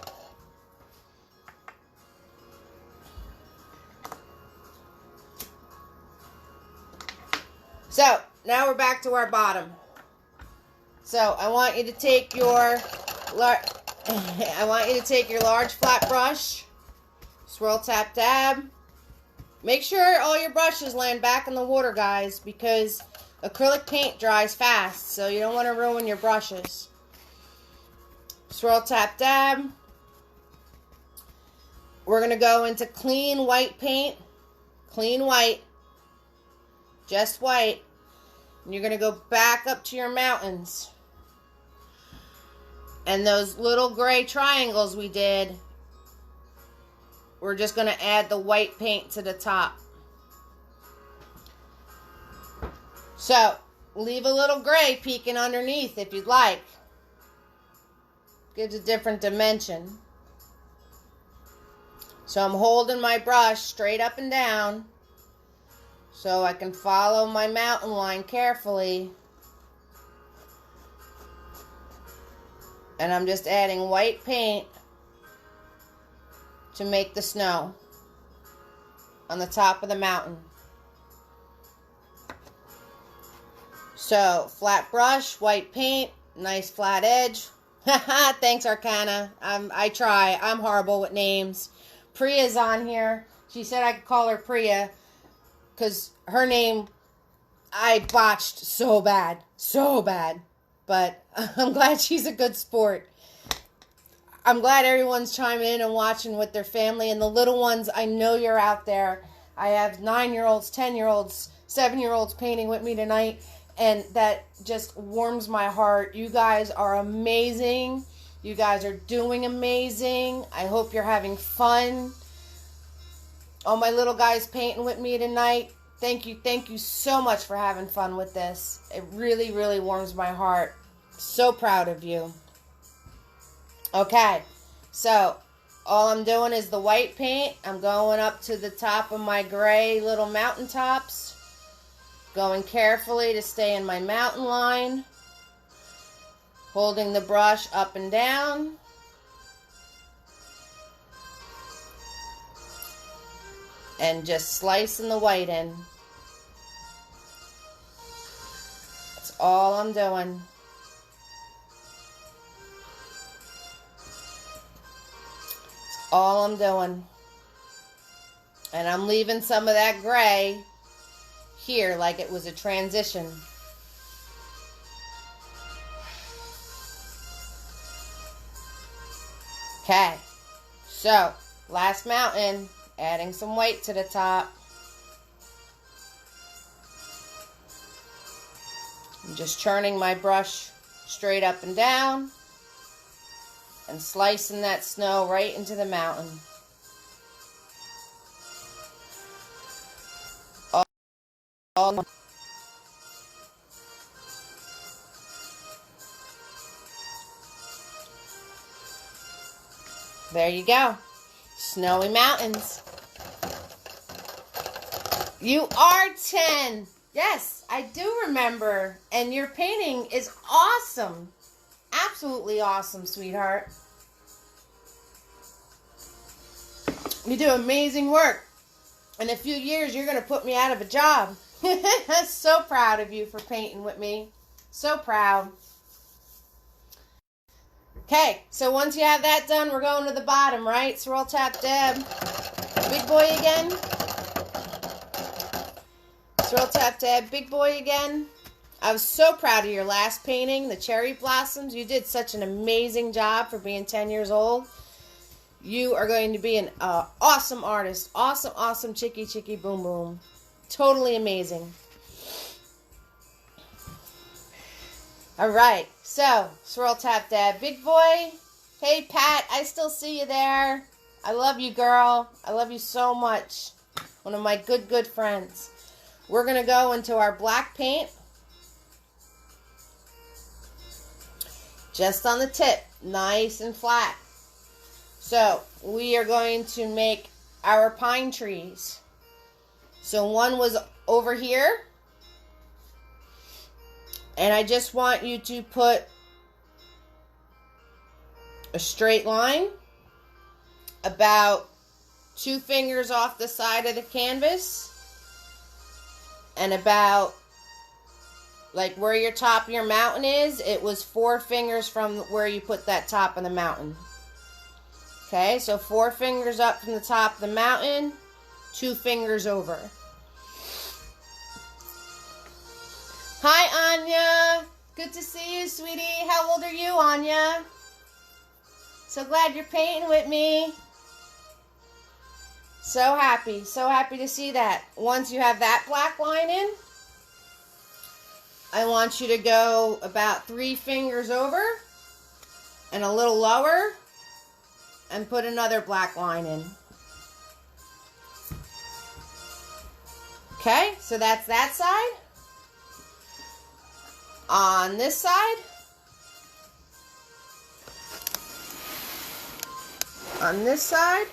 So, now we're back to our bottom. So, I want you to take your large flat brush, swirl, tap, dab. Make sure all your brushes land back in the water, guys, because acrylic paint dries fast, so you don't want to ruin your brushes. Swirl, tap, dab. We're going to go into clean white paint. Clean white. Just white. And you're going to go back up to your mountains. And those little gray triangles we did, we're just going to add the white paint to the top. So, leave a little gray peeking underneath if you'd like. Gives a different dimension. So I'm holding my brush straight up and down so I can follow my mountain line carefully. And I'm just adding white paint to make the snow. on the top of the mountain. So, flat brush, white paint, nice flat edge. Haha, thanks, Arcana. I try. I'm horrible with names. Priya's on here. She said I could call her Priya because her name I botched so bad. So bad. But I'm glad she's a good sport. I'm glad everyone's chiming in and watching with their family. And the little ones, I know you're out there. I have 9-year-olds, 10-year-olds, 7-year-olds painting with me tonight. And that just warms my heart. You guys are amazing. You guys are doing amazing. I hope you're having fun. All my little guys painting with me tonight. Thank you so much for having fun with this. It really, really warms my heart. So proud of you. Okay, so all I'm doing is the white paint. I'm going up to the top of my gray little mountaintops. Going carefully to stay in my mountain line. Holding the brush up and down. And just slicing the white in. That's all I'm doing. That's all I'm doing. And I'm leaving some of that gray here like it was a transition. Okay, so last mountain, adding some white to the top. I'm just churning my brush straight up and down and slicing that snow right into the mountain. There you go. Snowy mountains. You are 10. Yes, I do remember. And your painting is awesome. Absolutely awesome, sweetheart. You do amazing work. In a few years, you're going to put me out of a job. So proud of you for painting with me. So proud. Okay, so once you have that done, we're going to the bottom, right? Swirl, tap, dab. Big boy again. Swirl, tap, dab. Big boy again. I was so proud of your last painting, the cherry blossoms. You did such an amazing job for being 10 years old. You are going to be an awesome artist. Awesome, awesome, chicky, chicky, boom, boom. Totally amazing. All right, so swirl, tap, dab, big boy. Hey, Pat, I still see you there. I love you, girl. I love you so much. One of my good friends. We're going to go into our black paint. Just on the tip, nice and flat. So we are going to make our pine trees. So one was over here. And I just want you to put a straight line about 2 fingers off the side of the canvas and about like where your top of your mountain is. It was 4 fingers from where you put that top of the mountain. Okay, so 4 fingers up from the top of the mountain, 2 fingers over. Hi, Anya. Good to see you, sweetie. How old are you, Anya? So glad you're painting with me. So happy to see that. Once you have that black line in, I want you to go about 3 fingers over and a little lower and put another black line in. Okay, so that's that side. On this side,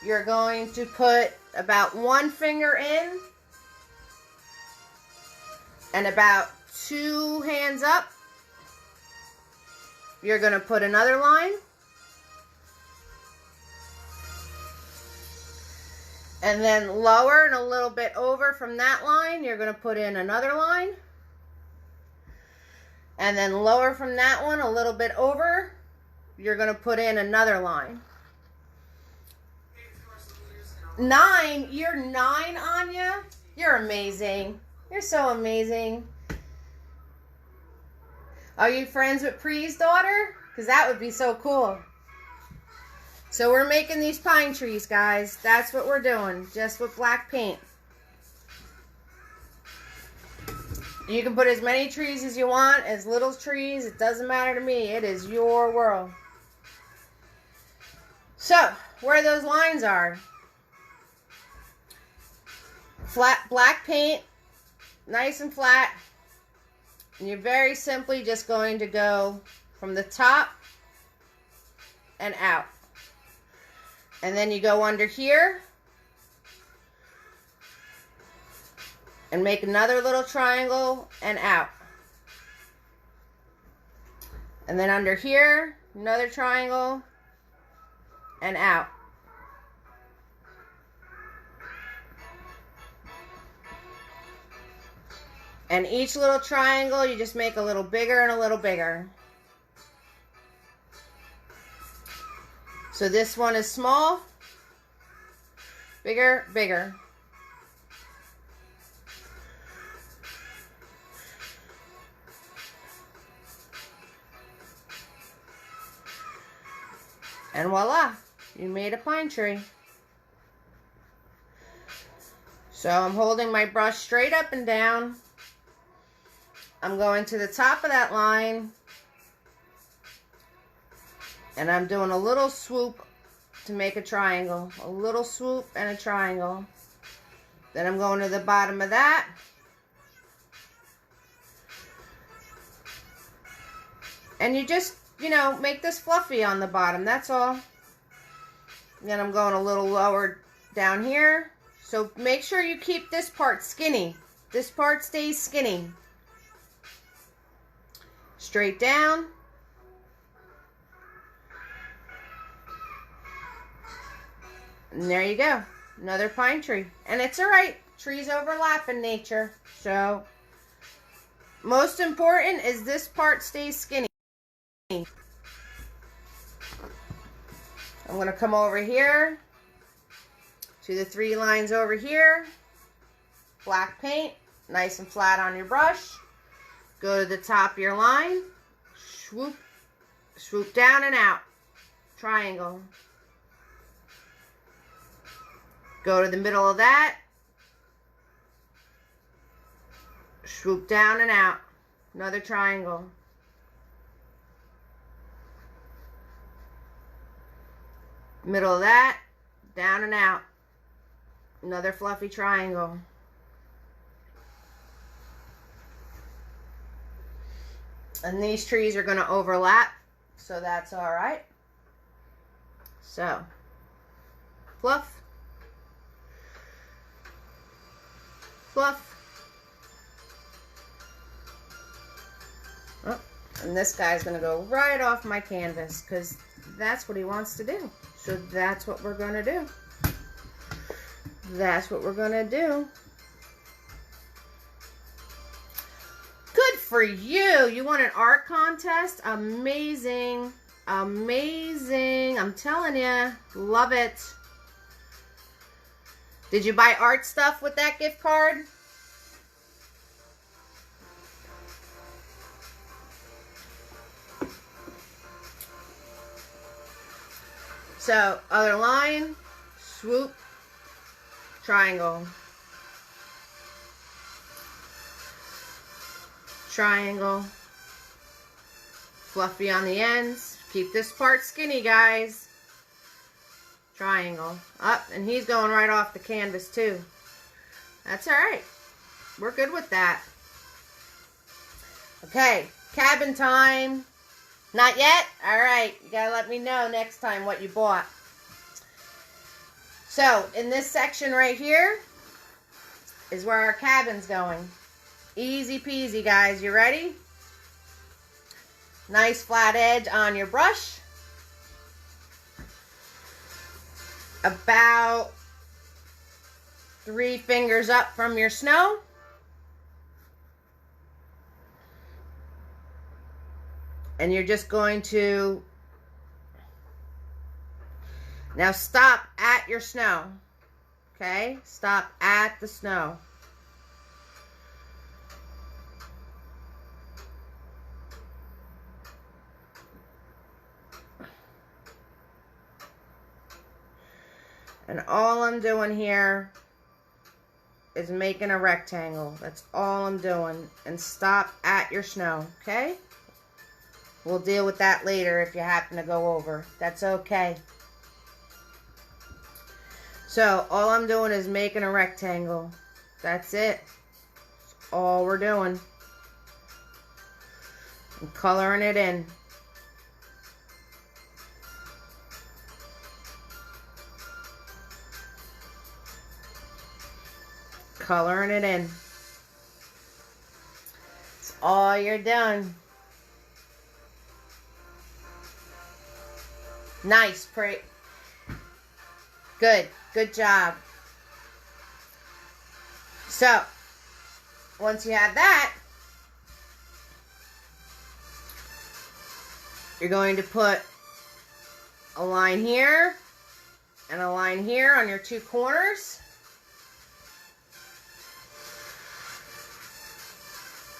you're going to put about 1 finger in and about 2 hands up. You're going to put another line. And then lower and a little bit over from that line, you're going to put in another line. And then lower from that one, a little bit over, you're going to put in another line. 9, you're 9, Anya? You're amazing. You're so amazing. Are you friends with Pree's daughter? Because that would be so cool. So we're making these pine trees, guys. That's what we're doing, just with black paint. You can put as many trees as you want, as little trees. It doesn't matter to me. It is your world. So, where those lines are. Flat black paint, nice and flat. And you're very simply just going to go from the top and out. And then you go under here and make another little triangle and out. And then under here, another triangle and out. And each little triangle, you just make a little bigger and a little bigger. So this one is small, bigger, bigger. And voila, you made a pine tree. So I'm holding my brush straight up and down. I'm going to the top of that line. And I'm doing a little swoop to make a triangle. A little swoop and a triangle. Then I'm going to the bottom of that. And you just, you know, make this fluffy on the bottom. That's all. Then I'm going a little lower down here. So make sure you keep this part skinny. This part stays skinny. Straight down. And there you go. Another pine tree. And it's alright. Trees overlap in nature. So, most important is this part stays skinny. I'm going to come over here to the 3 lines over here. Black paint. Nice and flat on your brush. Go to the top of your line. Swoop. Swoop down and out. Triangle. Go to the middle of that. Swoop down and out. Another triangle. Middle of that. Down and out. Another fluffy triangle. And these trees are going to overlap, so that's all right. So, fluff. Fluff. Oh, and this guy's going to go right off my canvas because that's what he wants to do. So that's what we're going to do. That's what we're going to do. Good for you. You want an art contest? Amazing. Amazing. I'm telling you. Love it. Did you buy art stuff with that gift card? So, other line, swoop, triangle, triangle, fluffy on the ends. Keep this part skinny, guys. Triangle. Up, and he's going right off the canvas too. That's alright. We're good with that. Okay, cabin time. Not yet? Alright, you gotta let me know next time what you bought. So, in this section right here is where our cabin's going. Easy peasy, guys. You ready? Nice flat edge on your brush. About 3 fingers up from your snow. And you're just going to now stop at your snow. Okay? Stop at the snow. And all I'm doing here is making a rectangle. That's all I'm doing. And stop at your snow, okay? We'll deal with that later if you happen to go over. That's okay. So, all I'm doing is making a rectangle. That's it. That's all we're doing. And coloring it in. Coloring it in. That's all you're doing. Nice, pretty. Good. Good job. So, once you have that, you're going to put a line here and a line here on your 2 corners.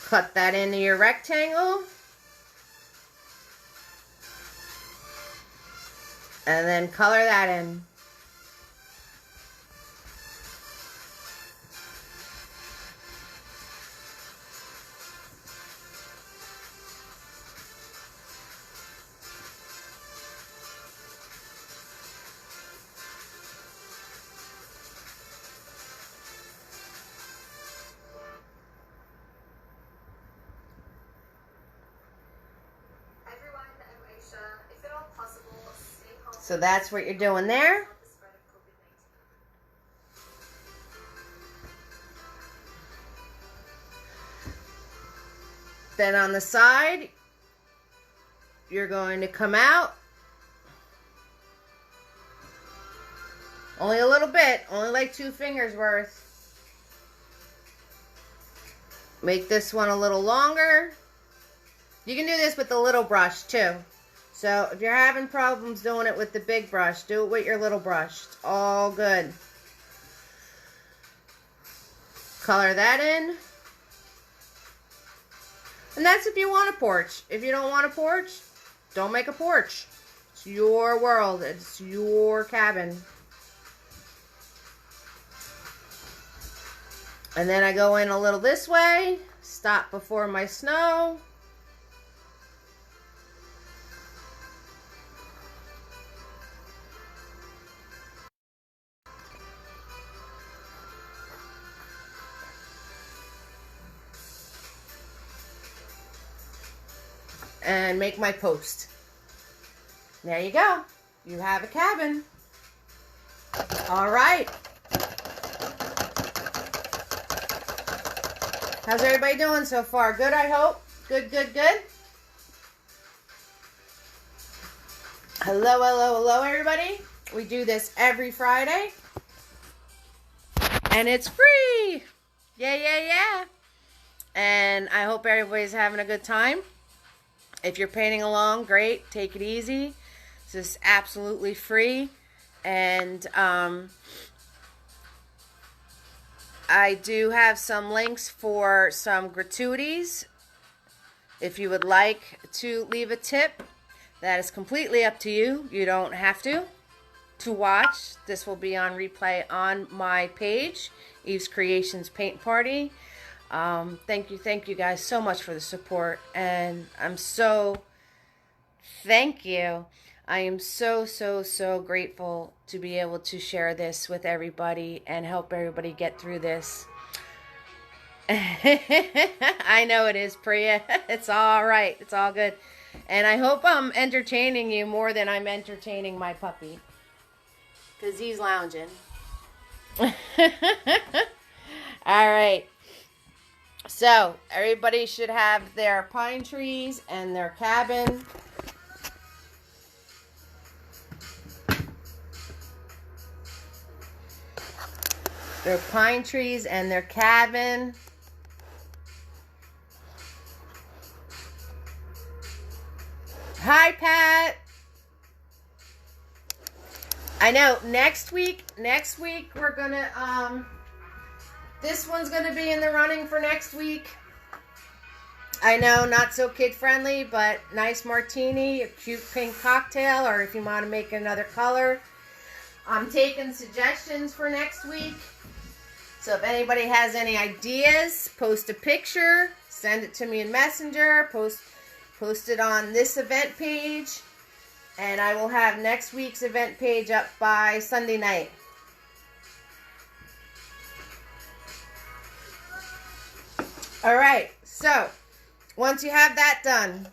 Cut that into your rectangle. And then color that in. So that's what you're doing there. Then on the side, you're going to come out. Only a little bit, only like 2 fingers worth. Make this one a little longer. You can do this with the little brush too. So if you're having problems doing it with the big brush, do it with your little brush. It's all good. Color that in. And that's if you want a porch. If you don't want a porch, don't make a porch. It's your world. It's your cabin. And then I go in a little this way. Stop before my snow. And make my post. There you go. You have a cabin. All right. How's everybody doing so far? Good, I hope. Good, good, good. Hello, hello, hello, everybody. We do this every Friday. And it's free. Yeah, yeah, yeah. And I hope everybody's having a good time. If you're painting along, great. Take it easy. This is absolutely free. And I do have some links for some gratuities. If you would like to leave a tip, that is completely up to you. You don't have to watch. This will be on replay on my page, Eve's Creations Paint Party. Thank you guys so much for the support, and thank you. I am so grateful to be able to share this with everybody and help everybody get through this. I know it is, Priya. It's all right. It's all good. And I hope I'm entertaining you more than I'm entertaining my puppy, because he's lounging. All right. So, everybody should have their pine trees and their cabin. They're pine trees and their cabin. Hi, Pat. I know next week we're gonna, this one's gonna be in the running for next week. I know, not so kid friendly, but nice martini, a cute pink cocktail, or if you want to make another color. I'm taking suggestions for next week. So if anybody has any ideas, post a picture, send it to me in Messenger, post it on this event page, and I will have next week's event page up by Sunday night. All right, so once you have that done,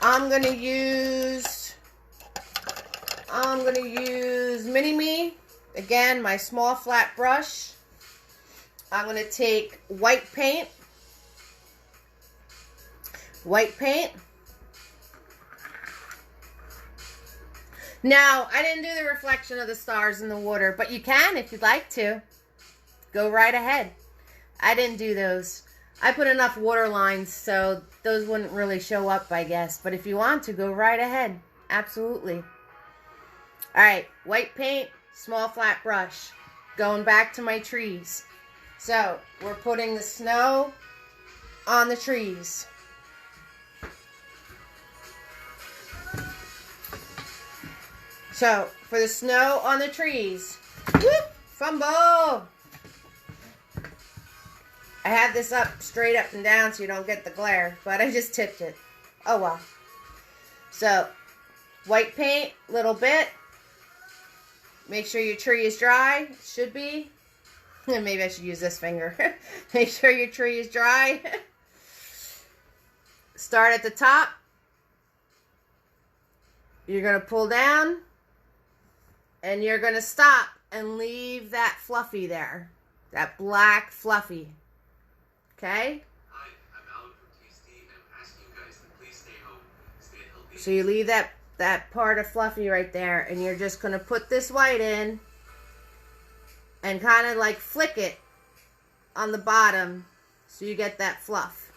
I'm gonna use Mini-Me, again, my small flat brush. I'm gonna take white paint. Now, I didn't do the reflection of the stars in the water, but you can if you'd like to. Go right ahead. I didn't do those. I put enough water lines so those wouldn't really show up, I guess. But if you want to, go right ahead. Absolutely. Alright, white paint, small flat brush. Going back to my trees. So, we're putting the snow on the trees. So, for the snow on the trees, whoop, fumble! I have this up, straight up and down so you don't get the glare, but I just tipped it. Oh well. So, white paint, little bit. Make sure your tree is dry. It should be. Maybe I should use this finger. Make sure your tree is dry. Start at the top. You're going to pull down. And you're going to stop and leave that fluffy there. That black fluffy. Okay? Hi, I'm Alan from Tasty, and I'm asking you guys to please stay home, stay healthy. So you leave that part of fluffy right there, and you're just going to put this white in and kind of like flick it on the bottom so you get that fluff.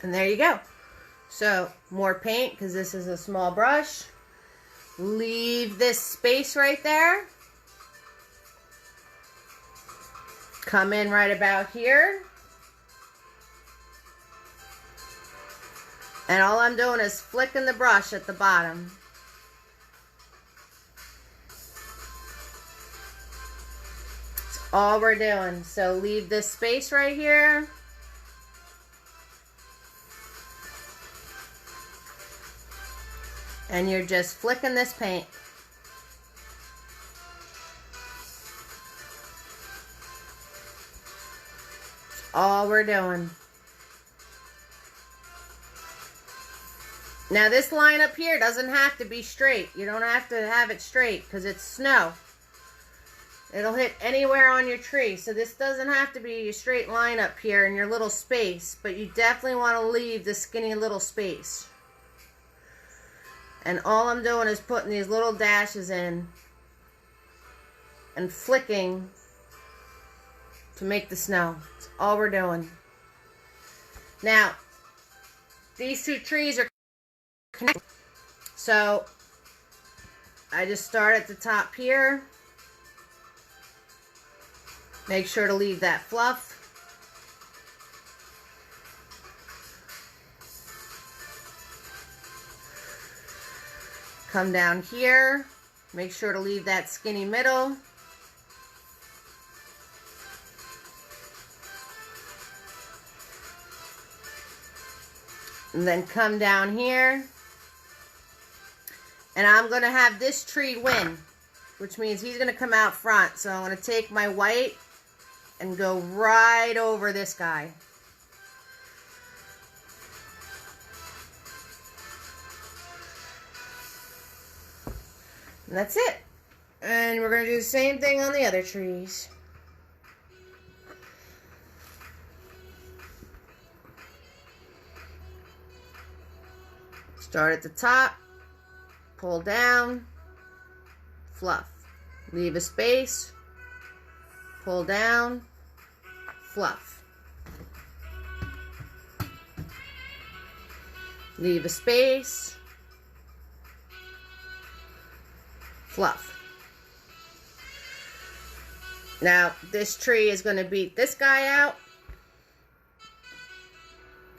And there you go. So, more paint because this is a small brush. Leave this space right there. Come in right about here. And all I'm doing is flicking the brush at the bottom. That's all we're doing. So leave this space right here. And you're just flicking this paint. That's all we're doing. Now this line up here doesn't have to be straight. You don't have to have it straight because it's snow. It'll hit anywhere on your tree. So this doesn't have to be a straight line up here in your little space. But you definitely want to leave the skinny little space. And all I'm doing is putting these little dashes in and flicking to make the snow. That's all we're doing. Now, these two trees are connected. So, I just start at the top here. Make sure to leave that fluff. Come down here, make sure to leave that skinny middle. And then come down here. And I'm going to have this tree win, which means he's going to come out front. So I'm going to take my white and go right over this guy. And that's it. And we're going to do the same thing on the other trees. Start at the top. pull down, fluff. Leave a space, pull down, fluff. Leave a space, fluff. Now, this tree is going to beat this guy out.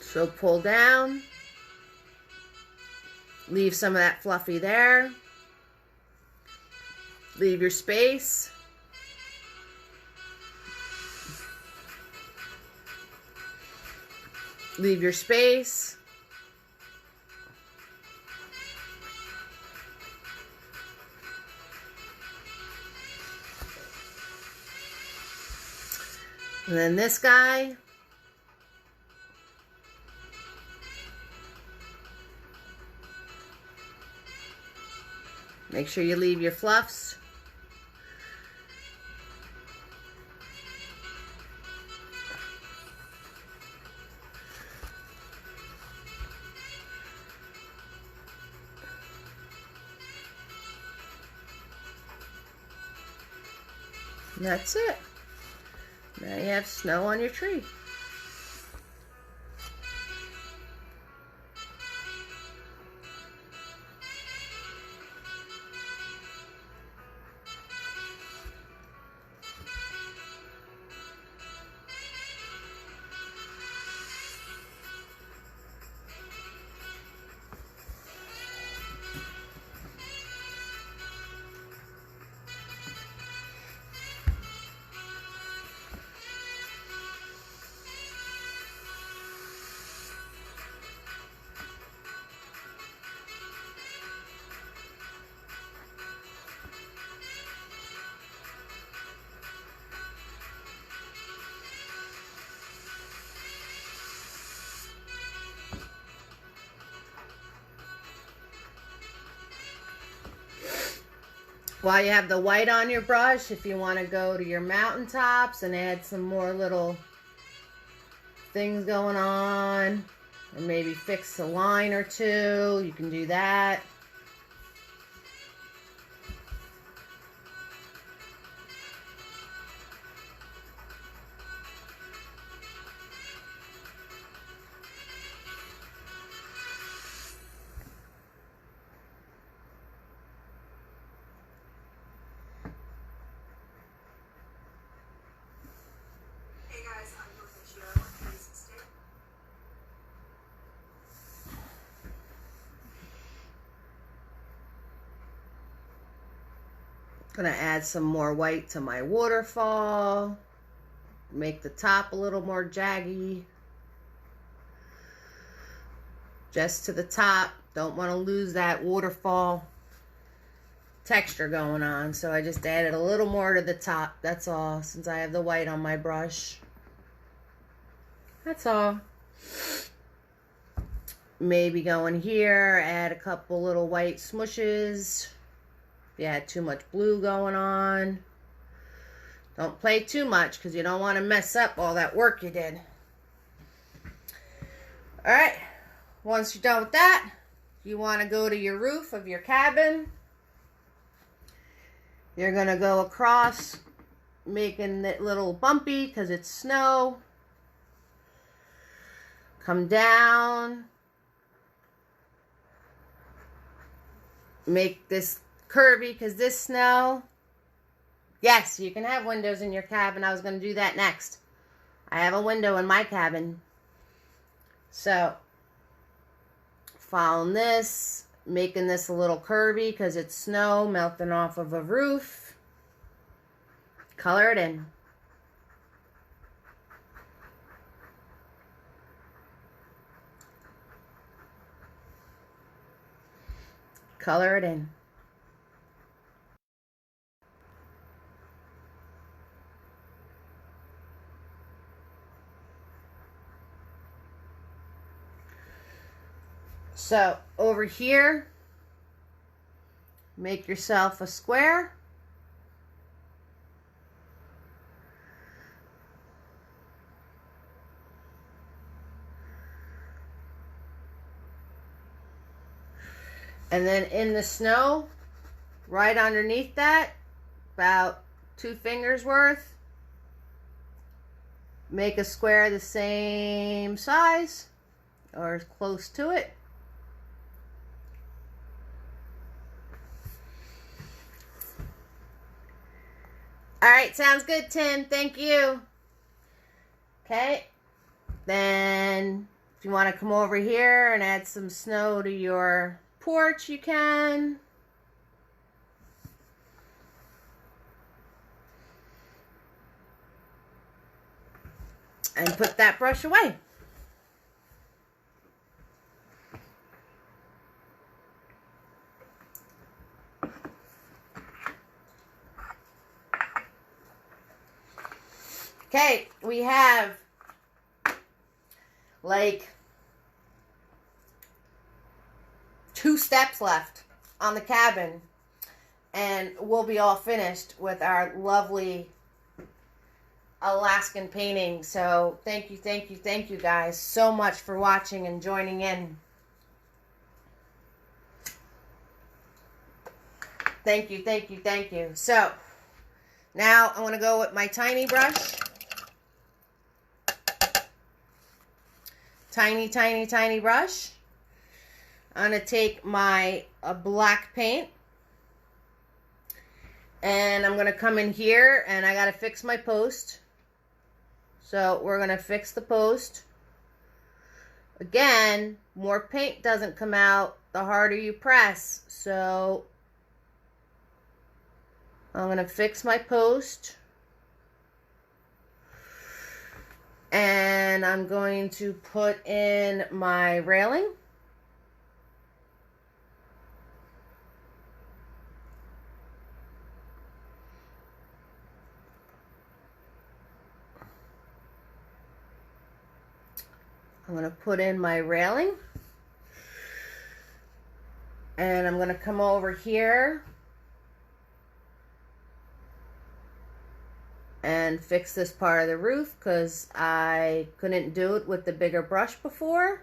So pull down. Leave some of that fluffy there. Leave your space. Leave your space. And then this guy. Make sure you leave your fluffs. And that's it. Now you have snow on your tree. While you have the white on your brush, if you want to go to your mountaintops and add some more little things going on, or maybe fix a line or two, you can do that. Hey guys, I'm your Joe. Please stay. Gonna add some more white to my waterfall. Make the top a little more jaggy. Just to the top. Don't want to lose that waterfall texture going on. So I just added a little more to the top. That's all. Since I have the white on my brush. That's all. Maybe go in here. Add a couple little white smushes. If you had too much blue going on. Don't play too much because you don't want to mess up all that work you did. Alright. Once you're done with that, you want to go to your roof of your cabin. You're going to go across, making it a little bumpy because it's snow. Come down. Make this curvy because this snow. Yes, you can have windows in your cabin. I was going to do that next. I have a window in my cabin. So, following this, making this a little curvy because it's snow melting off of a roof. Color it in. Color it in. So, over here, make yourself a square. And then in the snow, right underneath that, about 2 fingers worth, make a square the same size or close to it. All right, sounds good, Tim. Thank you. Okay. Then if you want to come over here and add some snow to your porch, you can. And put that brush away. Okay, we have like 2 steps left on the cabin, and we'll be all finished with our lovely Alaskan painting. So thank you guys so much for watching and joining in. Thank you. So now I'm going to go with my tiny brush. Tiny brush. I'm going to take my black paint. And I'm going to come in here and I got to fix my post. So we're going to fix the post. Again, more paint doesn't come out the harder you press. So I'm going to fix my post. And I'm going to put in my railing. I'm going to put in my railing. And I'm going to come over here and fix this part of the roof because I couldn't do it with the bigger brush before.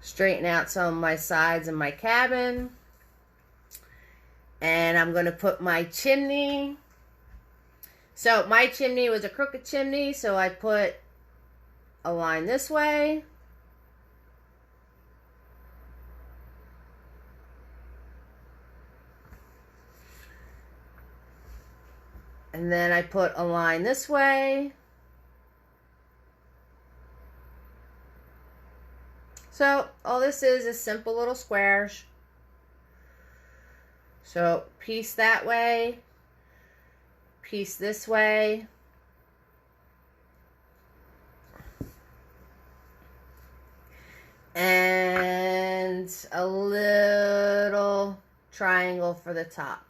Straighten out some of my sides of my cabin. And I'm going to put my chimney. So my chimney was a crooked chimney, so I put a line this way. And then I put a line this way. So all this is simple little squares. So piece that way, piece this way. And a little triangle for the top.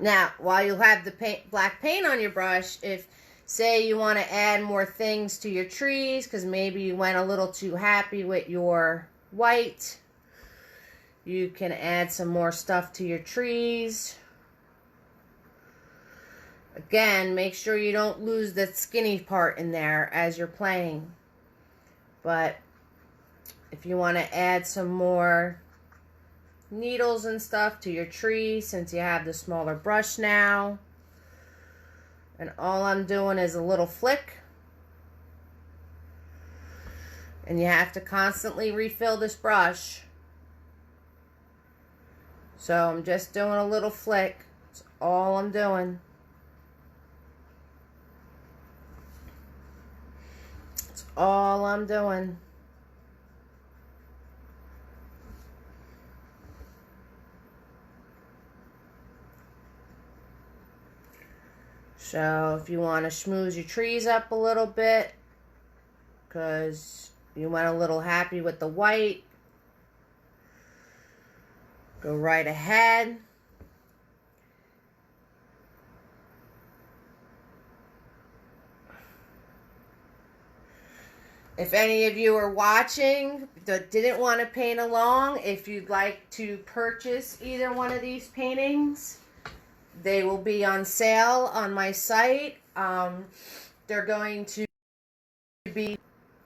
Now, while you have the black paint on your brush, if, say, you want to add more things to your trees, because maybe you went a little too happy with your white, you can add some more stuff to your trees. Again, make sure you don't lose the skinny part in there as you're playing. But if you want to add some more needles and stuff to your tree, since you have the smaller brush now, and all I'm doing is a little flick, and you have to constantly refill this brush. So I'm just doing a little flick. That's all I'm doing. That's all I'm doing. So if you want to schmooze your trees up a little bit, because you went a little happy with the white, go right ahead. If any of you are watching that didn't want to paint along, if you'd like to purchase either one of these paintings, they will be on sale on my site. They're going to be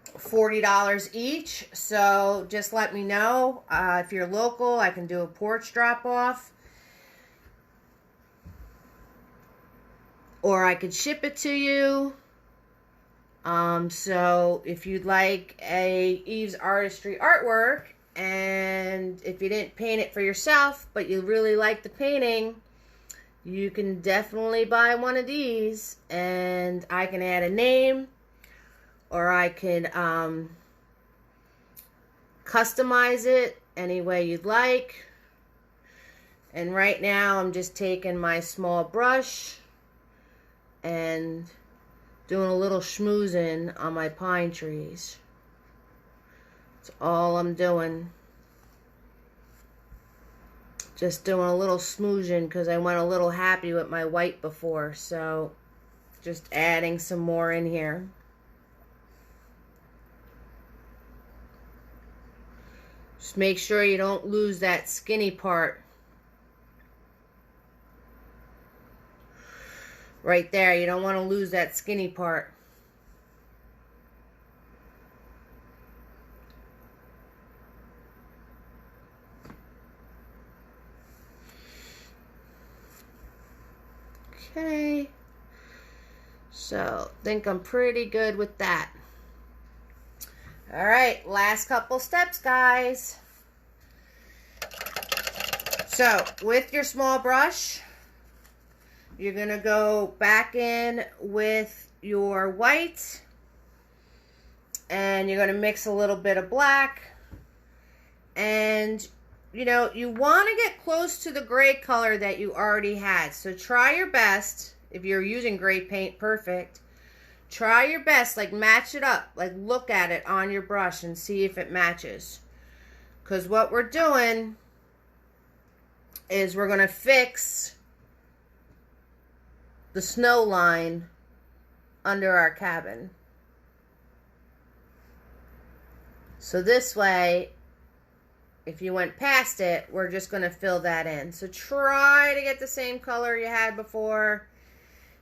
$40 each, so just let me know. If you're local, I can do a porch drop-off, or I could ship it to you. So if you'd like a Eve's Artistry artwork, and if you didn't paint it for yourself, but you really like the painting, you can definitely buy one of these, and I can add a name, or I can customize it any way you'd like. And right now I'm just taking my small brush and doing a little schmoozing on my pine trees. That's all I'm doing. Just doing a little smooching because I went a little happy with my white before. So just adding some more in here. Just make sure you don't lose that skinny part. Right there, you don't want to lose that skinny part. Okay. So, I think I'm pretty good with that. All right, last couple steps, guys. So, with your small brush, you're going to go back in with your white, and you're going to mix a little bit of black. And, you know, you want to get close to the gray color that you already had. So try your best. If you're using gray paint, perfect. Try your best, like match it up. Like look at it on your brush and see if it matches. Because what we're doing is we're going to fix the snow line under our cabin. So this way, if you went past it, we're just going to fill that in. So try to get the same color you had before.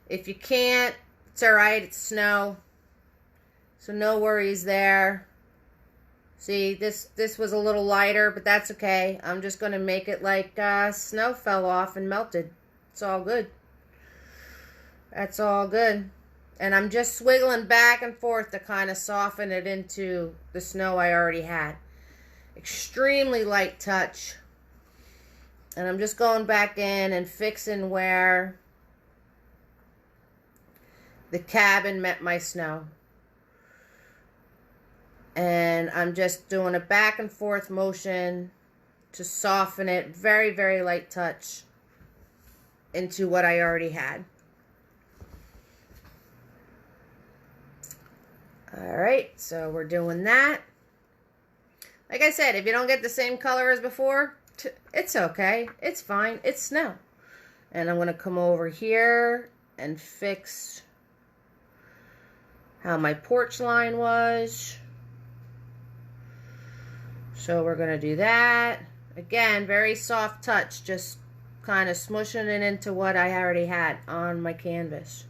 If you can't, it's alright, it's snow. So no worries there. See, this was a little lighter, but that's okay. I'm just going to make it like snow fell off and melted. It's all good. That's all good. And I'm just swiggling back and forth to kind of soften it into the snow I already had. Extremely light touch. And I'm just going back in and fixing where the cabin met my snow. And I'm just doing a back and forth motion to soften it, very, very light touch, into what I already had. Alright, so we're doing that. Like I said, if you don't get the same color as before, it's okay. It's fine. It's snow. And I'm going to come over here and fix how my porch line was. So we're going to do that. Again, very soft touch, just kind of smushing it into what I already had on my canvas.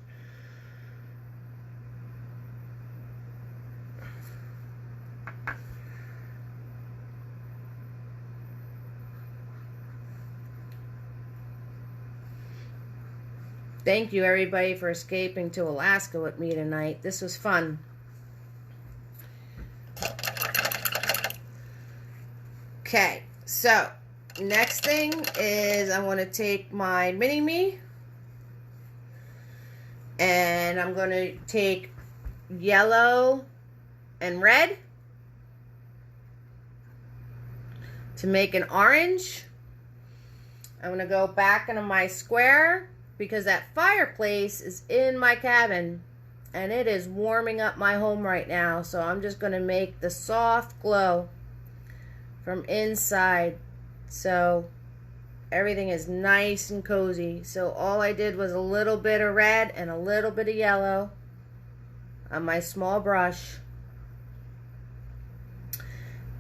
Thank you, everybody, for escaping to Alaska with me tonight. This was fun. Okay, so next thing is I'm going to take my mini-me, and I'm going to take yellow and red to make an orange. I'm going to go back into my square, because that fireplace is in my cabin and it is warming up my home right now. So I'm just going to make the soft glow from inside, so everything is nice and cozy. So all I did was a little bit of red and a little bit of yellow on my small brush.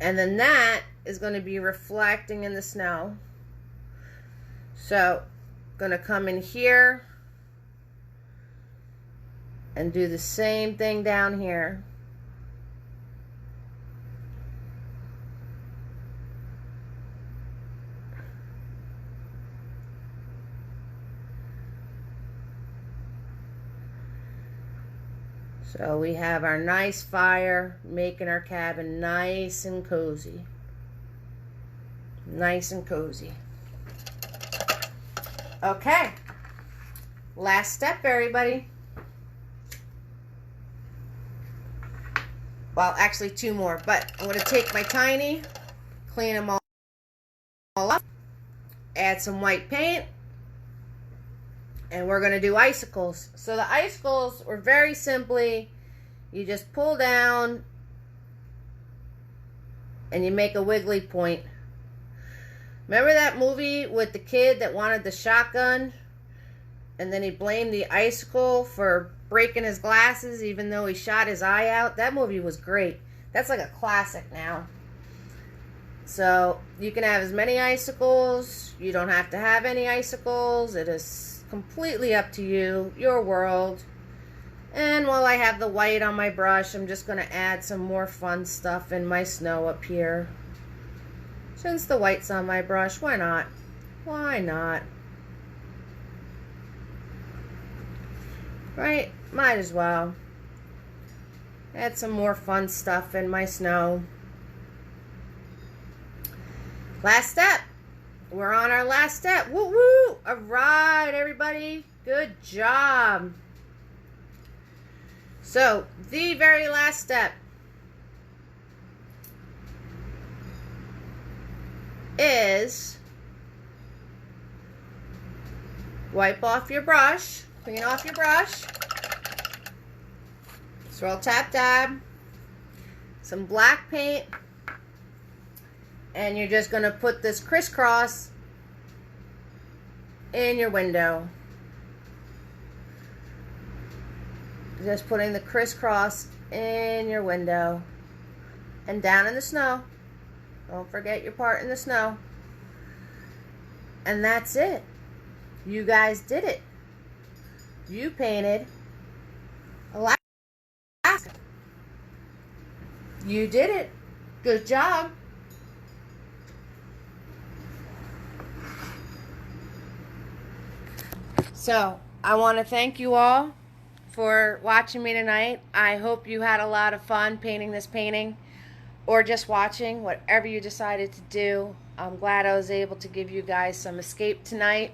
And then that is going to be reflecting in the snow. So, going to come in here and do the same thing down here. So we have our nice fire making our cabin nice and cozy. Nice and cozy. Okay. Last step, everybody. Well, actually 2 more, but I'm going to take my tiny, clean them all up, add some white paint, and we're going to do icicles. So the icicles were very simply, you just pull down and you make a wiggly point. Remember that movie with the kid that wanted the shotgun and then he blamed the icicle for breaking his glasses even though he shot his eye out? That movie was great. That's like a classic now. So you can have as many icicles. You don't have to have any icicles. It is completely up to you, your world. And while I have the white on my brush, I'm just going to add some more fun stuff in my snow up here. Since the white's on my brush, why not? Why not? Right? Might as well. Add some more fun stuff in my snow. Last step. We're on our last step. Woo woo! All right, everybody. Good job. So, the very last step is wipe off your brush. Clean off your brush. Swirl, tap, dab. Some black paint. And you're just going to put this crisscross in your window. Just putting the crisscross in your window. And down in the snow. Don't forget your part in the snow. And that's it. You guys did it. You painted Alaskan. You did it. Good job. So, I want to thank you all for watching me tonight. I hope you had a lot of fun painting this painting or just watching, whatever you decided to do. I'm glad I was able to give you guys some escape tonight.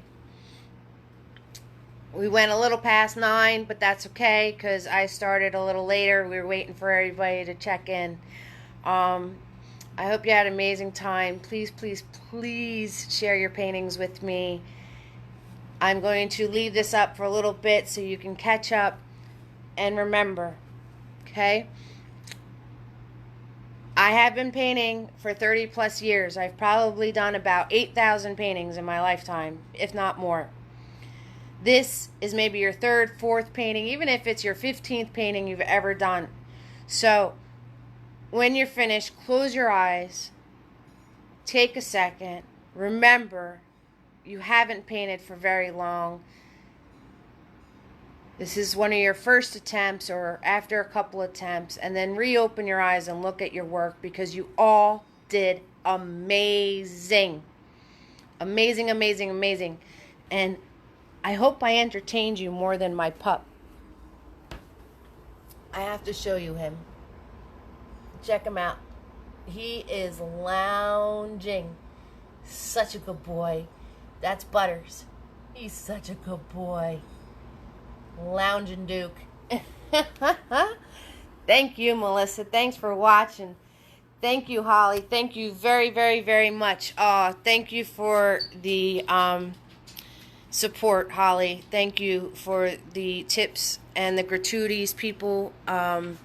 We went a little past 9, but that's okay because I started a little later. We were waiting for everybody to check in. I hope you had an amazing time. Please, please, please share your paintings with me. I'm going to leave this up for a little bit so you can catch up and remember, okay? I have been painting for 30 plus years. I've probably done about 8,000 paintings in my lifetime, if not more. This is maybe your 3rd, 4th painting, even if it's your 15th painting you've ever done. So, when you're finished, close your eyes, take a second, remember, you haven't painted for very long. This is one of your first attempts or after a couple attempts, and then reopen your eyes and look at your work because you all did amazing. Amazing, amazing, amazing. And I hope I entertained you more than my pup. I have to show you him. Check him out. He is lounging. Such a good boy. That's Butters. He's such a good boy. Lounging Duke. Thank you, Melissa. Thanks for watching. Thank you, Holly. Thank you very, very, very much. Thank you for the support, Holly. Thank you for the tips and the gratuities, people. I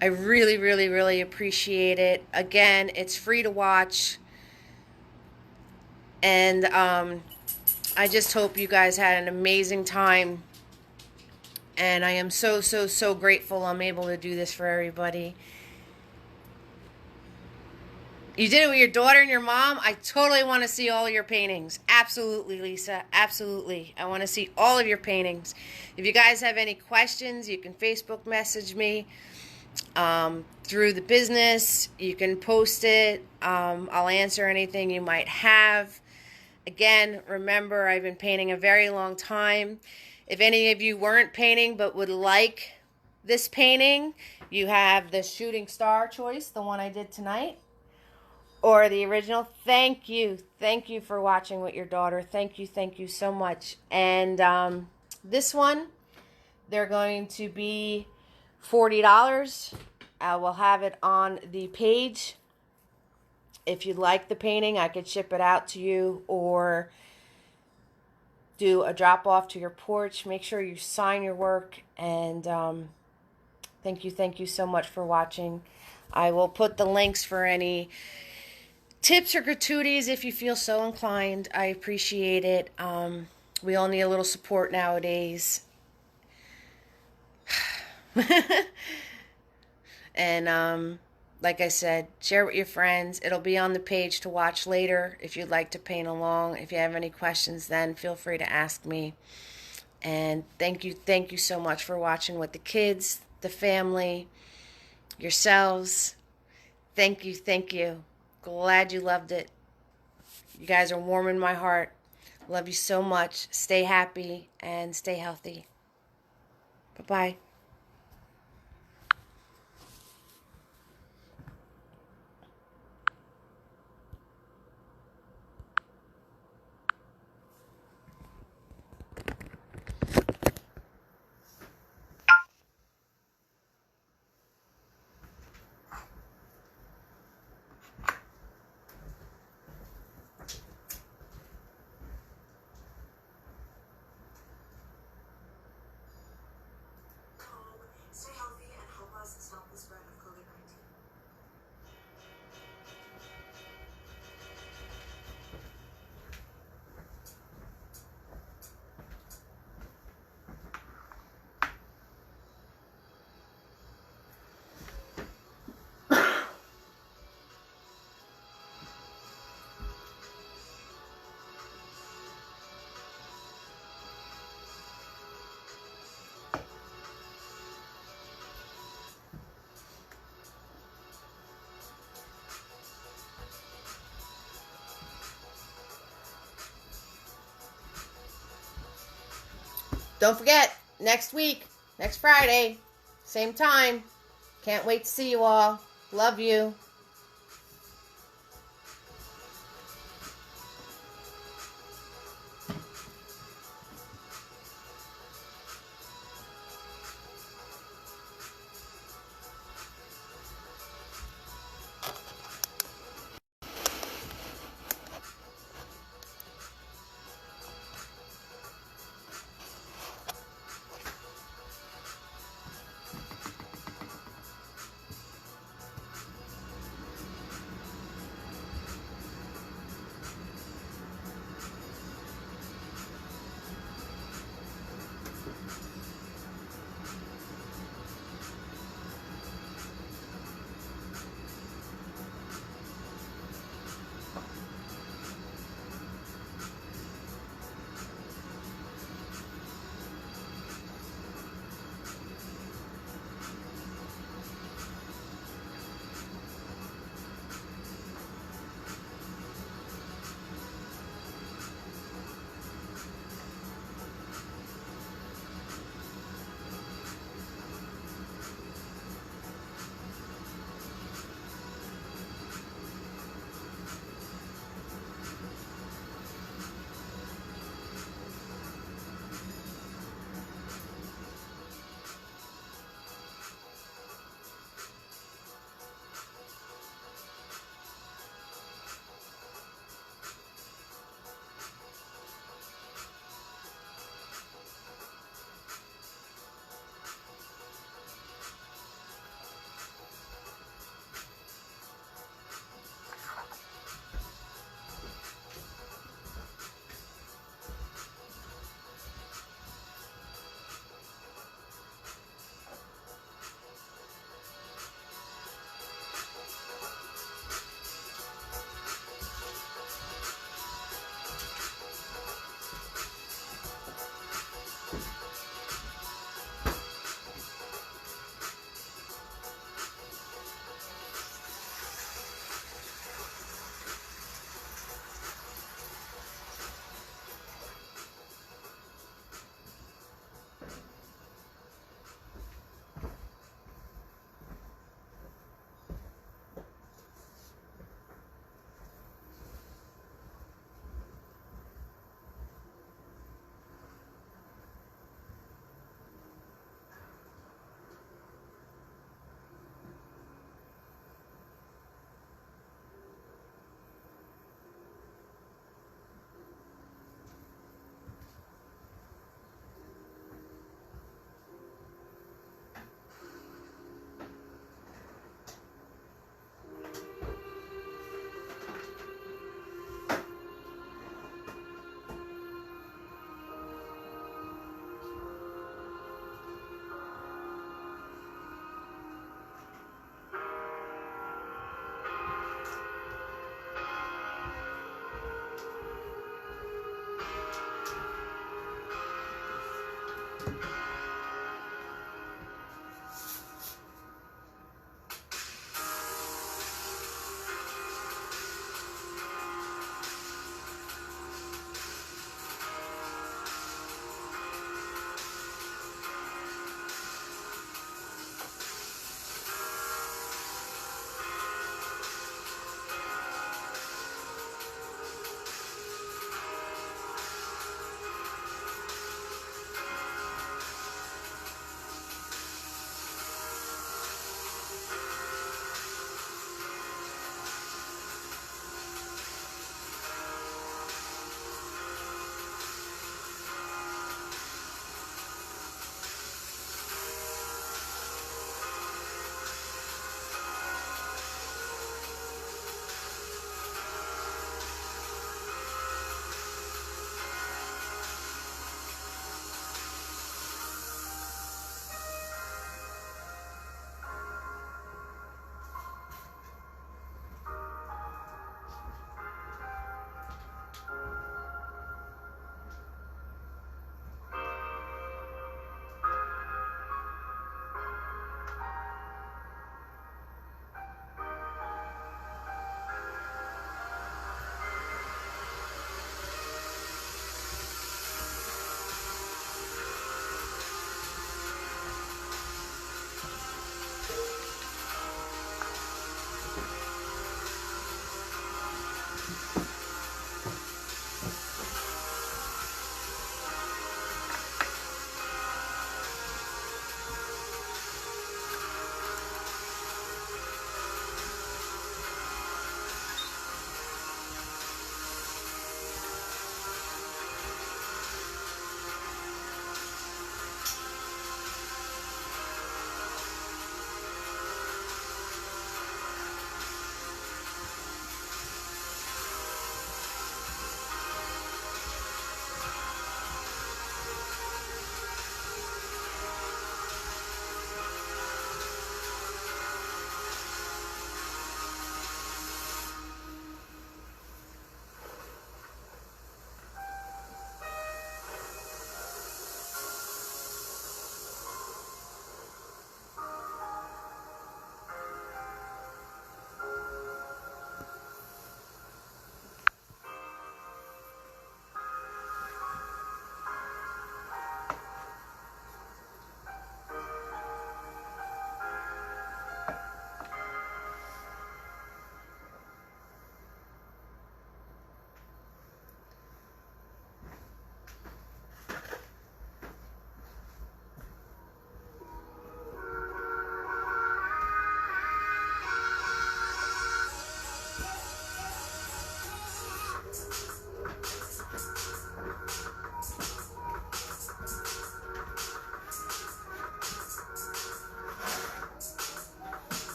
really, really, really appreciate it. Again, it's free to watch. And I just hope you guys had an amazing time. And I am so, so, so grateful I'm able to do this for everybody. You did it with your daughter and your mom. I totally want to see all your paintings. Absolutely, Lisa. Absolutely. I want to see all of your paintings. If you guys have any questions, you can Facebook message me through the business. You can post it. I'll answer anything you might have. Again, remember, I've been painting a very long time. If any of you weren't painting but would like this painting, you have the shooting star choice, the one I did tonight, or the original. Thank you for watching with your daughter. Thank you so much. And this one, they're going to be $40. I will have it on the page. If you'd like the painting, I could ship it out to you or do a drop off to your porch. Make sure you sign your work. And thank you so much for watching. I will put the links for any tips or gratuities if you feel so inclined. I appreciate it. We all need a little support nowadays. And like I said, share with your friends. It'll be on the page to watch later if you'd like to paint along. If you have any questions, then feel free to ask me. And thank you so much for watching with the kids, the family, yourselves. Thank you. Glad you loved it. You guys are warming my heart. Love you so much. Stay happy and stay healthy. Bye-bye. Stay healthy and help us stop the spread of COVID-19. Don't forget, next week, next Friday, same time. Can't wait to see you all. Love you.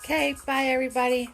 Okay, bye everybody.